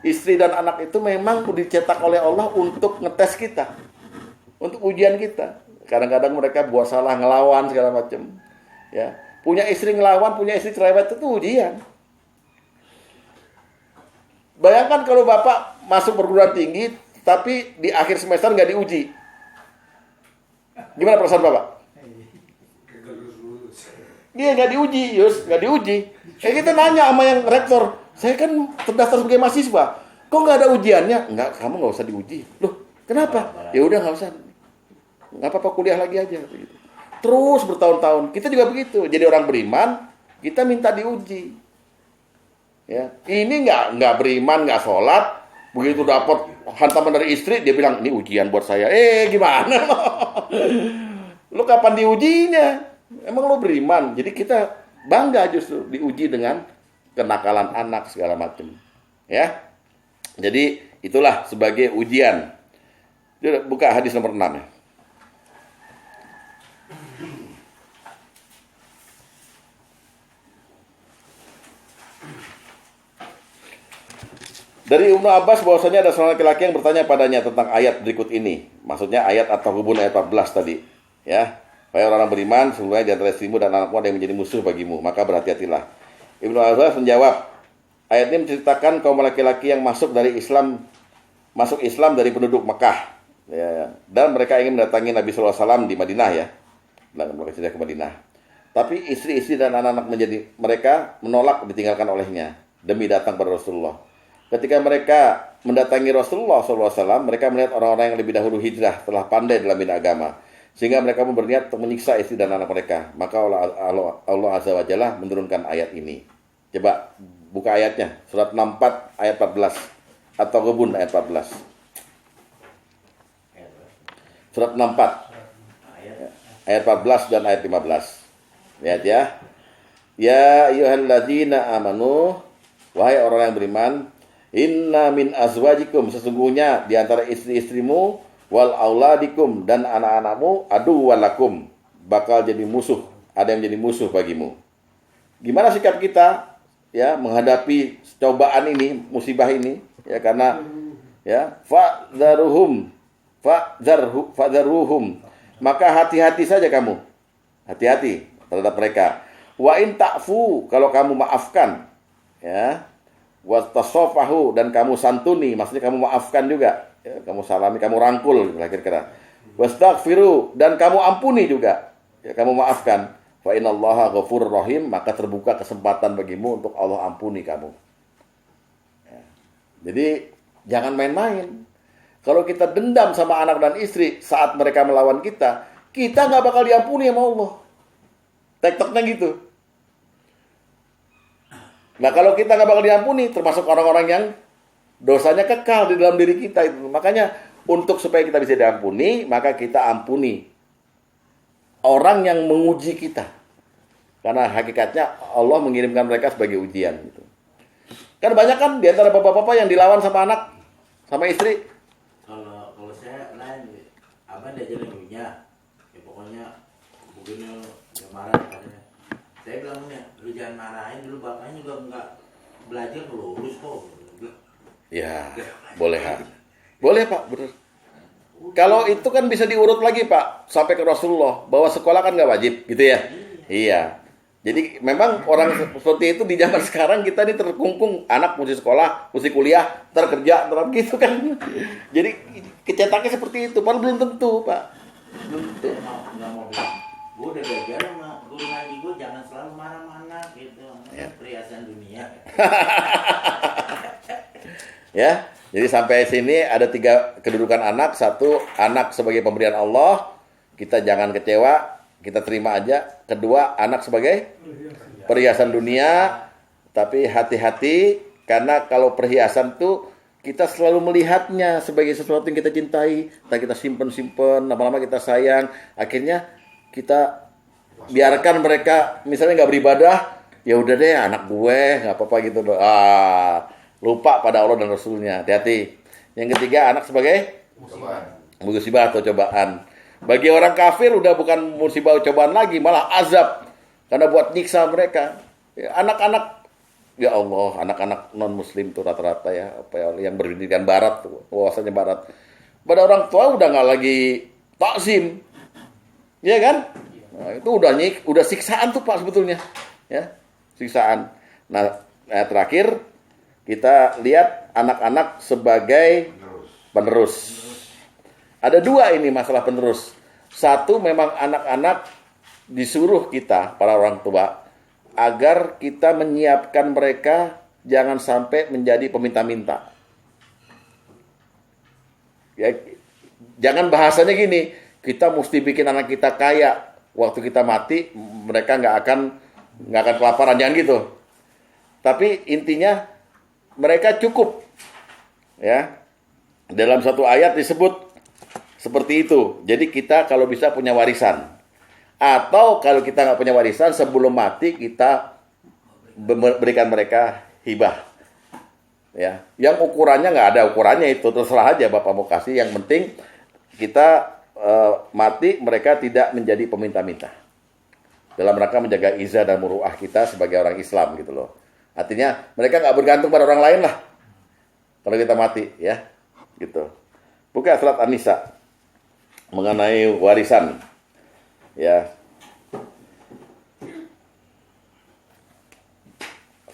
Istri dan anak itu memang dicetak oleh Allah untuk ngetes kita. Untuk ujian kita. Kadang-kadang mereka buat salah, ngelawan segala macam. Ya, punya istri ngelawan, punya istri cerewet itu ujian. Bayangkan kalau Bapak masuk perguruan tinggi, tapi di akhir semester nggak diuji. Gimana perasaan Bapak? Dia nggak diuji, nggak diuji. Kita nanya sama yang rektor, saya kan terdaftar sebagai mahasiswa, kok nggak ada ujiannya? Nggak, kamu nggak usah diuji. Loh, kenapa? Ya udah nggak usah. Nggak apa-apa, kuliah lagi aja. Gitu. terus bertahun-tahun. Kita juga begitu. Jadi orang beriman, kita minta diuji. Ya, ini nggak beriman, nggak sholat, begitu dapat hantaman dari istri, dia bilang ini ujian buat saya. Gimana? Lu kapan diujinya? Emang lu beriman? Jadi kita bangga justru diuji dengan kenakalan anak segala macam. Ya, jadi itulah sebagai ujian. Buka hadis nomor 6 ya. Dari Ibnu Abbas bahwasanya ada seorang laki-laki yang bertanya padanya tentang ayat berikut ini. Maksudnya ayat At-Taghabun ayat 14 tadi. Ya, wahai orang beriman, sesungguhnya di antara istrimu dan anakmu ada yang menjadi musuh bagimu, maka berhati-hatilah. Ibnu Abbas menjawab, ayat ini menceritakan kaum laki-laki yang masuk Islam dari penduduk Mekah. Ya. Dan mereka ingin mendatangi Nabi SAW di Madinah ya. Dan mereka sudah ke Madinah. Tapi istri-istri dan anak-anak mereka menolak ditinggalkan olehnya demi datang kepada Rasulullah. Ketika mereka mendatangi Rasulullah SAW, mereka melihat orang-orang yang lebih dahulu hijrah telah pandai dalam bidang agama, sehingga mereka pun berniat untuk menyiksa istri dan anak mereka. Maka Allah Azza wa Jalla menurunkan ayat ini. Coba buka ayatnya, surat 64 ayat 14 atau Ghubun ayat 14. Surat 64 ayat 14 dan ayat 15. Lihat ya. Ya ayyuhalladzina amanu, wahai orang yang beriman, inna min azwajikum, sesungguhnya di antara istri-istrimu, wal auladikum, dan anak-anakmu, aduwwalakum, bakal jadi musuh, ada yang menjadi musuh bagimu. Gimana sikap kita ya menghadapi cobaan ini, musibah ini ya, karena ya fadharuhum, maka hati-hati saja kamu, hati-hati terhadap mereka. Wa in ta'fu, kalau kamu maafkan ya, wastasofahu, dan kamu santuni, maksudnya kamu maafkan juga ya, kamu salami, kamu rangkul kira-kira. Wastaghfiru, dan kamu ampuni juga ya, kamu maafkan. Fa innallaha ghafurur rahim, maka terbuka kesempatan bagimu untuk Allah ampuni kamu ya. Jadi jangan main-main. Kalau kita dendam sama anak dan istri saat mereka melawan kita nggak bakal diampuni sama Allah. Tektoknya gitu. Nah, kalau kita nggak bakal diampuni, termasuk orang-orang yang dosanya kekal di dalam diri kita itu. Makanya untuk supaya kita bisa diampuni, maka kita ampuni orang yang menguji kita. Karena hakikatnya Allah mengirimkan mereka sebagai ujian gitu. Kan banyak kan di antara bapak-bapak yang dilawan sama anak, sama istri. Kalau saya lain, abang diajarin punya, ya pokoknya begini ya marah katanya. Saya bilangnya, lu jangan marahin dulu, bapaknya juga nggak belajar lurus kok. Ya, boleh boleh Pak, benar. Kalau itu kan bisa diurut lagi Pak, sampai ke Rasulullah, bahwa sekolah kan nggak wajib gitu ya. Iya. Jadi memang orang seperti itu di zaman sekarang kita ini terkungkung, anak mesti sekolah, mesti kuliah, terkerja, gitu kan. Jadi kecetaknya seperti itu, padahal belum tentu Pak. Belum tentu. Nggak mau bilang, gue udah belajar sama guru ngaji gue, jangan selalu marah-marah gitu, Ya. perhiasan dunia. Ya, jadi sampai sini ada 3 kedudukan anak. 1, anak sebagai pemberian Allah, kita jangan kecewa, kita terima aja. 2, anak sebagai perhiasan dunia, tapi hati-hati, karena kalau perhiasan tuh kita selalu melihatnya sebagai sesuatu yang kita cintai, kita simpen, lama-lama kita sayang, akhirnya kita biarkan mereka misalnya nggak beribadah, ya udah deh anak gue nggak apa-apa gitu loh. Lupa pada Allah dan Rasulnya. Hati-hati. Yang 3, anak sebagai musibah atau cobaan. Bagi orang kafir udah bukan musibah atau cobaan lagi, malah azab, karena buat nyiksa mereka. Ya, anak-anak, ya Allah, anak-anak non muslim tuh rata-rata ya, yang berpendidikan barat tuh, wawasannya barat. Pada orang tua udah nggak lagi takzim. Ya kan? Nah, itu udah siksaan tuh Pak sebetulnya. Ya, siksaan. Nah, terakhir kita lihat anak-anak sebagai penerus. Ada 2 ini masalah penerus. 1, memang anak-anak disuruh kita, para orang tua, agar kita menyiapkan mereka jangan sampai menjadi peminta-minta. Ya, jangan bahasanya gini, kita mesti bikin anak kita kaya, waktu kita mati mereka nggak akan kelaparan, jangan gitu. Tapi intinya mereka cukup, ya. Dalam satu ayat disebut seperti itu. Jadi kita kalau bisa punya warisan, atau kalau kita nggak punya warisan sebelum mati kita berikan mereka hibah. Ya, yang ukurannya nggak ada ukurannya, itu terserah aja Bapak mau kasih. Yang penting kita mati mereka tidak menjadi peminta-minta. Dalam rangka menjaga izah dan muruah kita sebagai orang Islam gitu loh. Artinya mereka nggak bergantung pada orang lain lah kalau kita mati, ya, gitu. Buka surat An-Nisa mengenai warisan, ya.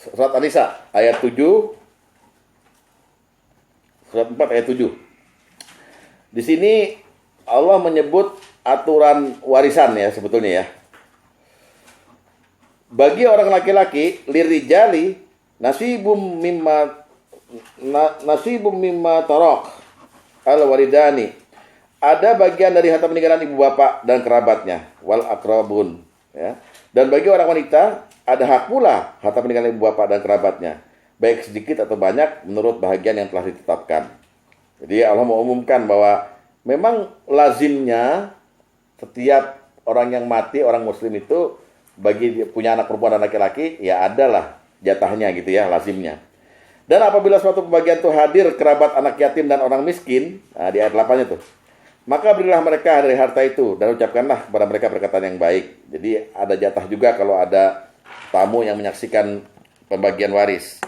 Surat An-Nisa ayat 7, surat 4 ayat 7. Di sini Allah menyebut aturan warisan, ya, sebetulnya, ya. Bagi orang laki-laki, lirijali nasibum mimma tarak al-walidani. Ada bagian dari harta peninggalan ibu bapak dan kerabatnya, wal akrabun, ya. Dan bagi orang wanita ada hak pula harta peninggalan ibu bapak dan kerabatnya, baik sedikit atau banyak menurut bahagian yang telah ditetapkan. Jadi Allah mengumumkan bahwa memang lazimnya setiap orang yang mati, orang muslim itu bagi punya anak perempuan dan laki-laki, ya adalah jatahnya gitu, ya, lazimnya. Dan apabila suatu pembagian itu hadir kerabat, anak yatim dan orang miskin, nah, di ayat 8 itu, maka berilah mereka dari harta itu dan ucapkanlah kepada mereka perkataan yang baik. Jadi ada jatah juga kalau ada tamu yang menyaksikan pembagian waris.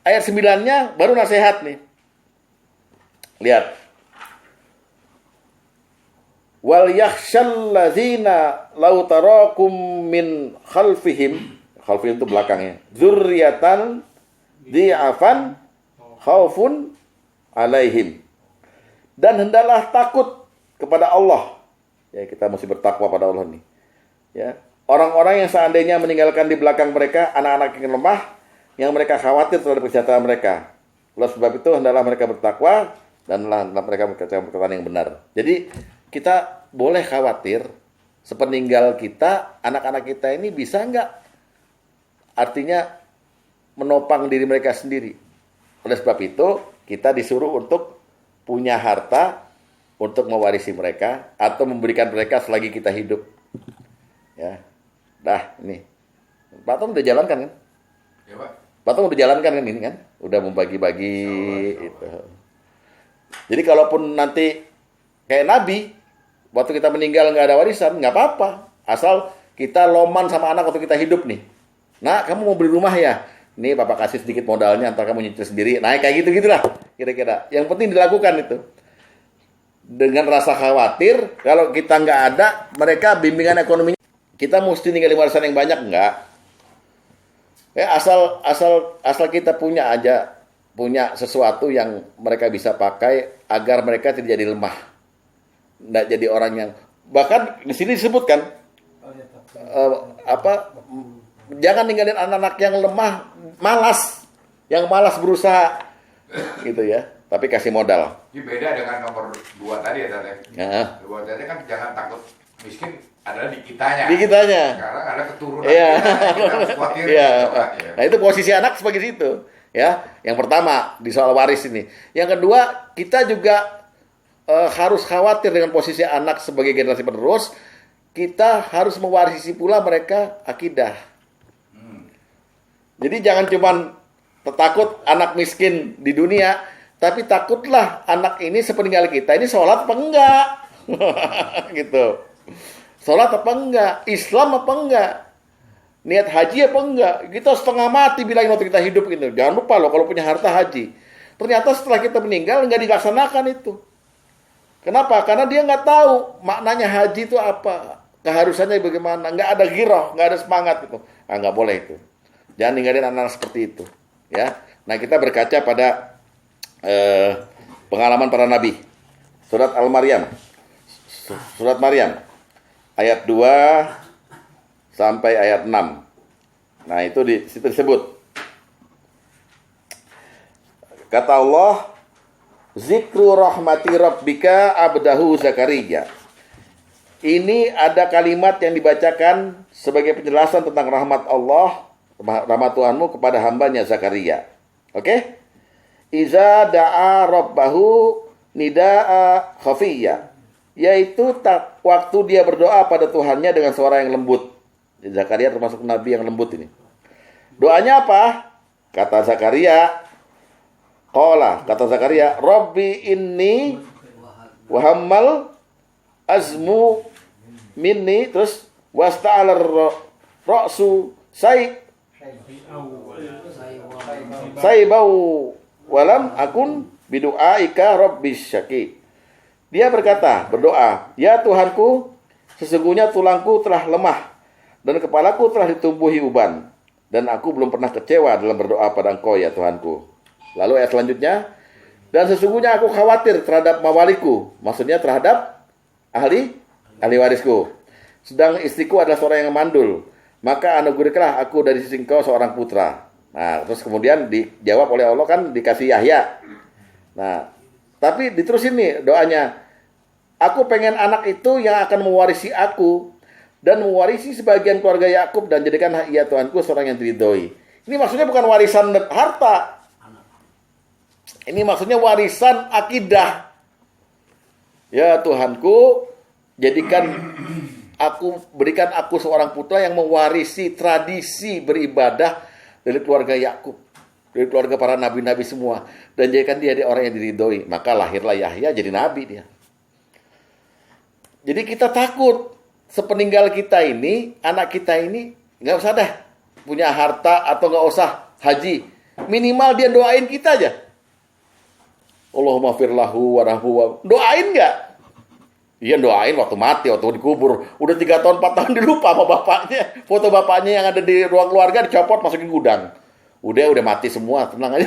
Ayat 9-nya baru nasihat nih. Lihat. Wal yakhshal ladzina law tarakum min khalfihim itu belakangnya, dzurriatan di'afan khaufun alaihim. Dan hendaklah takut kepada Allah. Ya, kita mesti bertakwa pada Allah nih. Ya, orang-orang yang seandainya meninggalkan di belakang mereka anak-anak yang lemah, yang mereka khawatir terhadap kesejahteraan mereka. Oleh sebab itu hendaklah mereka bertakwa dan hendaklah mereka berkata perkataan yang benar. Jadi kita boleh khawatir sepeninggal kita, anak-anak kita ini bisa nggak, artinya menopang diri mereka sendiri. Oleh sebab itu kita disuruh untuk punya harta untuk mewarisi mereka atau memberikan mereka selagi kita hidup. Ya, dah ini Pak Tom udah jalankan kan? Ya, Pak. Pak Tom udah jalankan kan ini kan? Udah membagi-bagi itu. Jadi kalaupun nanti kayak Nabi, waktu kita meninggal nggak ada warisan, nggak apa-apa. Asal kita loman sama anak waktu kita hidup nih. Nah, kamu mau beli rumah ya? Nih Bapak kasih sedikit modalnya, ntar kamu nyicil sendiri. Nah, kayak gitu-gitulah kira-kira. Yang penting dilakukan itu. Dengan rasa khawatir, kalau kita nggak ada, mereka bimbingan ekonominya, kita mesti ninggalin warisan yang banyak, nggak. Ya, asal kita punya sesuatu yang mereka bisa pakai agar mereka tidak jadi lemah. Nggak jadi orang yang, bahkan di sini disebutkan jangan ninggalin anak-anak yang lemah, yang malas berusaha gitu, ya, tapi kasih modal. Ini beda dengan nomor 2 tadi ya, Tante. Ya. 2 tadi kan jangan takut miskin adalah di kitanya. Di kitanya. Sekarang ada keturunan Iya. kita harus khawatir. Iya. Gitu, Pak, ya. Nah, itu posisi anak sebagai situ, ya. Yang pertama di soal waris ini. Yang kedua, kita juga harus khawatir dengan posisi anak sebagai generasi penerus. Kita harus mewarisi pula mereka akidah. Jadi jangan cuman takut anak miskin di dunia, tapi takutlah anak ini sepeninggal kita ini sholat apa enggak, gitu. Sholat apa enggak, Islam apa enggak, niat haji apa enggak. Kita setengah mati bilangin waktu kita hidup gitu. Jangan lupa loh kalau punya harta haji. Ternyata setelah kita meninggal nggak dilaksanakan itu. Kenapa? Karena dia nggak tahu maknanya haji itu apa, keharusannya bagaimana, nggak ada giroh, nggak ada semangat itu. Nggak boleh itu. Jangan ninggalin anak-anak seperti itu, ya. Nah, kita berkaca pada pengalaman para nabi. Surat Al-Maryam. Surat Maryam ayat 2 sampai ayat 6. Nah, itu di situ disebut. Kata Allah, Zikru rahmati rabbika abdahu Zakaria. Ini ada kalimat yang dibacakan sebagai penjelasan tentang rahmat Allah, rahmat Tuhanmu kepada hambanya Zakaria. Oke? Iza da'a rabbahu nida'a khafiyya, yaitu waktu dia berdoa pada Tuhannya dengan suara yang lembut. Zakaria termasuk nabi yang lembut ini. Doanya apa? Kata Zakaria, Rabbi inni wahammal azmu minni, terus wasta'alar ra'su saibau walam akun bidu'aika rabbis syaki. Dia berdoa, ya Tuhanku, sesungguhnya tulangku telah lemah dan kepalaku telah ditumbuhi uban, dan aku belum pernah kecewa dalam berdoa pada Engkau ya Tuhanku. Lalu ayat selanjutnya, dan sesungguhnya aku khawatir terhadap mawaliku, maksudnya terhadap ahli warisku. Sedang istriku adalah seorang yang mandul, maka anugerahkanlah aku dari sisi Engkau seorang putra. Nah, terus kemudian dijawab oleh Allah, kan dikasih Yahya. Nah, tapi diterusin nih doanya. Aku pengen anak itu yang akan mewarisi aku dan mewarisi sebagian keluarga Yakub, dan jadikanlah ia Tuhanku seorang yang diridhoi. Ini maksudnya bukan warisan harta. Ini maksudnya warisan akidah. Ya Tuhanku, berikan aku seorang putra yang mewarisi tradisi beribadah dari keluarga Yakub, dari keluarga para nabi-nabi semua, dan jadikan dia orang yang diridhoi. Maka lahirlah Yahya jadi nabi dia. Jadi kita takut sepeninggal kita ini, anak kita ini nggak usah dah punya harta atau nggak usah haji, minimal dia doain kita aja. Allahumma firlahu warahmu. Doain nggak? Iya doain waktu mati, waktu dikubur. Udah 3 tahun 4 tahun dilupa sama bapaknya. Foto bapaknya yang ada di ruang keluarga dicopot, masukin gudang. Udah mati semua, tenang aja.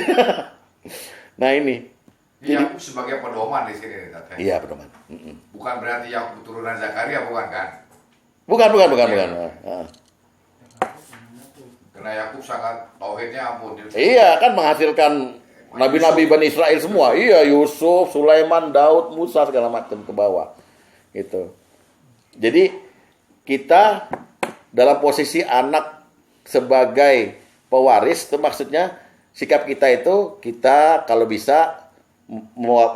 Nah ini. Yakub sebagai pedoman di sini nih, Tante. Iya pedoman. Bukan berarti Yakub keturunan Zakaria, bukan kan? Bukan. Karena Yakub sangat tauhidnya ampun. Iya kan menghasilkan nabi-nabi Bani Israel semua. Iya, Yusuf, Sulaiman, Daud, Musa segala macam ke bawah. Gitu. Jadi kita dalam posisi anak sebagai pewaris, itu maksudnya sikap kita itu kita kalau bisa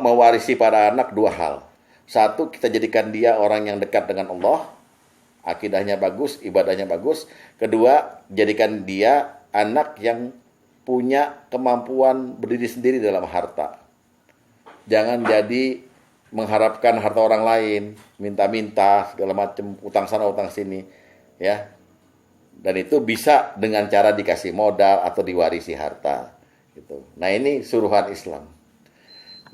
mewarisi para anak 2 hal. 1, kita jadikan dia orang yang dekat dengan Allah, akidahnya bagus, ibadahnya bagus. 2, jadikan dia anak yang punya kemampuan berdiri sendiri dalam harta. Jangan jadi mengharapkan harta orang lain, minta-minta segala macam, utang sana utang sini, ya. Dan itu bisa dengan cara dikasih modal atau diwarisi harta, gitu. Nah, ini suruhan Islam.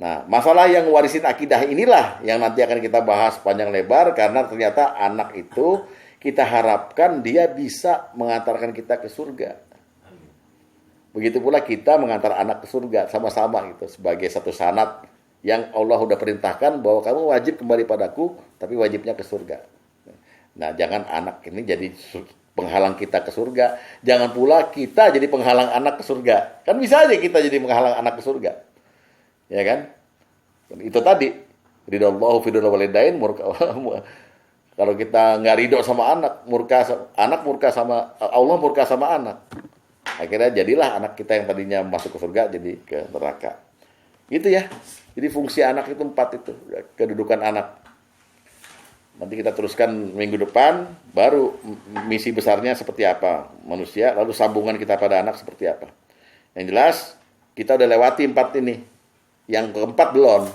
Nah, masalah yang warisin akidah inilah yang nanti akan kita bahas panjang lebar, karena ternyata anak itu kita harapkan dia bisa mengantarkan kita ke surga. Begitu pula kita mengantar anak ke surga sama-sama gitu, sebagai satu sanad yang Allah sudah perintahkan bahwa kamu wajib kembali padaku, tapi wajibnya ke surga. Nah, jangan anak ini jadi penghalang kita ke surga. Jangan pula kita jadi penghalang anak ke surga. Kan bisa aja kita jadi penghalang anak ke surga. Ya kan? Itu tadi, ridallahu fi walidain, kalau kita nggak ridho sama anak murka sama Allah, murka sama anak. Akhirnya jadilah anak kita yang tadinya masuk ke surga jadi ke neraka. Gitu ya. Jadi fungsi anak itu 4 itu, kedudukan anak. Nanti kita teruskan minggu depan, baru misi besarnya seperti apa manusia, lalu sambungan kita pada anak seperti apa. Yang jelas, kita udah lewati 4 ini. Yang keempat belum.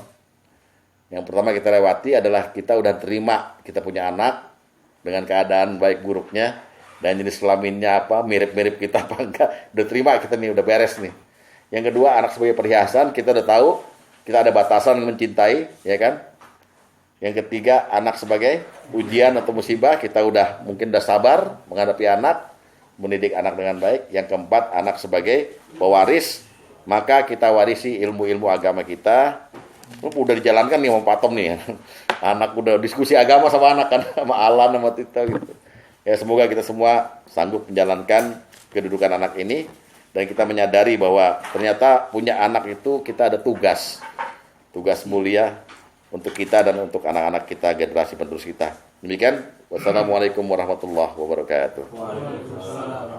Yang pertama kita lewati adalah kita udah terima kita punya anak dengan keadaan baik buruknya, dan jenis kelaminnya apa, mirip-mirip kita apa enggak, udah terima kita nih, udah beres nih. Yang kedua, anak sebagai perhiasan, kita udah tahu, kita ada batasan mencintai, ya kan? Yang ketiga, anak sebagai ujian atau musibah, kita mungkin udah sabar menghadapi anak, mendidik anak dengan baik. Yang keempat, anak sebagai pewaris, maka kita warisi ilmu-ilmu agama kita. Udah dijalankan nih sama Pak Tom nih, anak udah diskusi agama sama anak kan, sama Alan, sama Tito gitu. Ya semoga kita semua sanggup menjalankan kedudukan anak ini, dan kita menyadari bahwa ternyata punya anak itu kita ada tugas mulia untuk kita dan untuk anak-anak kita, generasi penerus kita. Demikian, wassalamualaikum warahmatullahi wabarakatuh. Waalaikumsalam.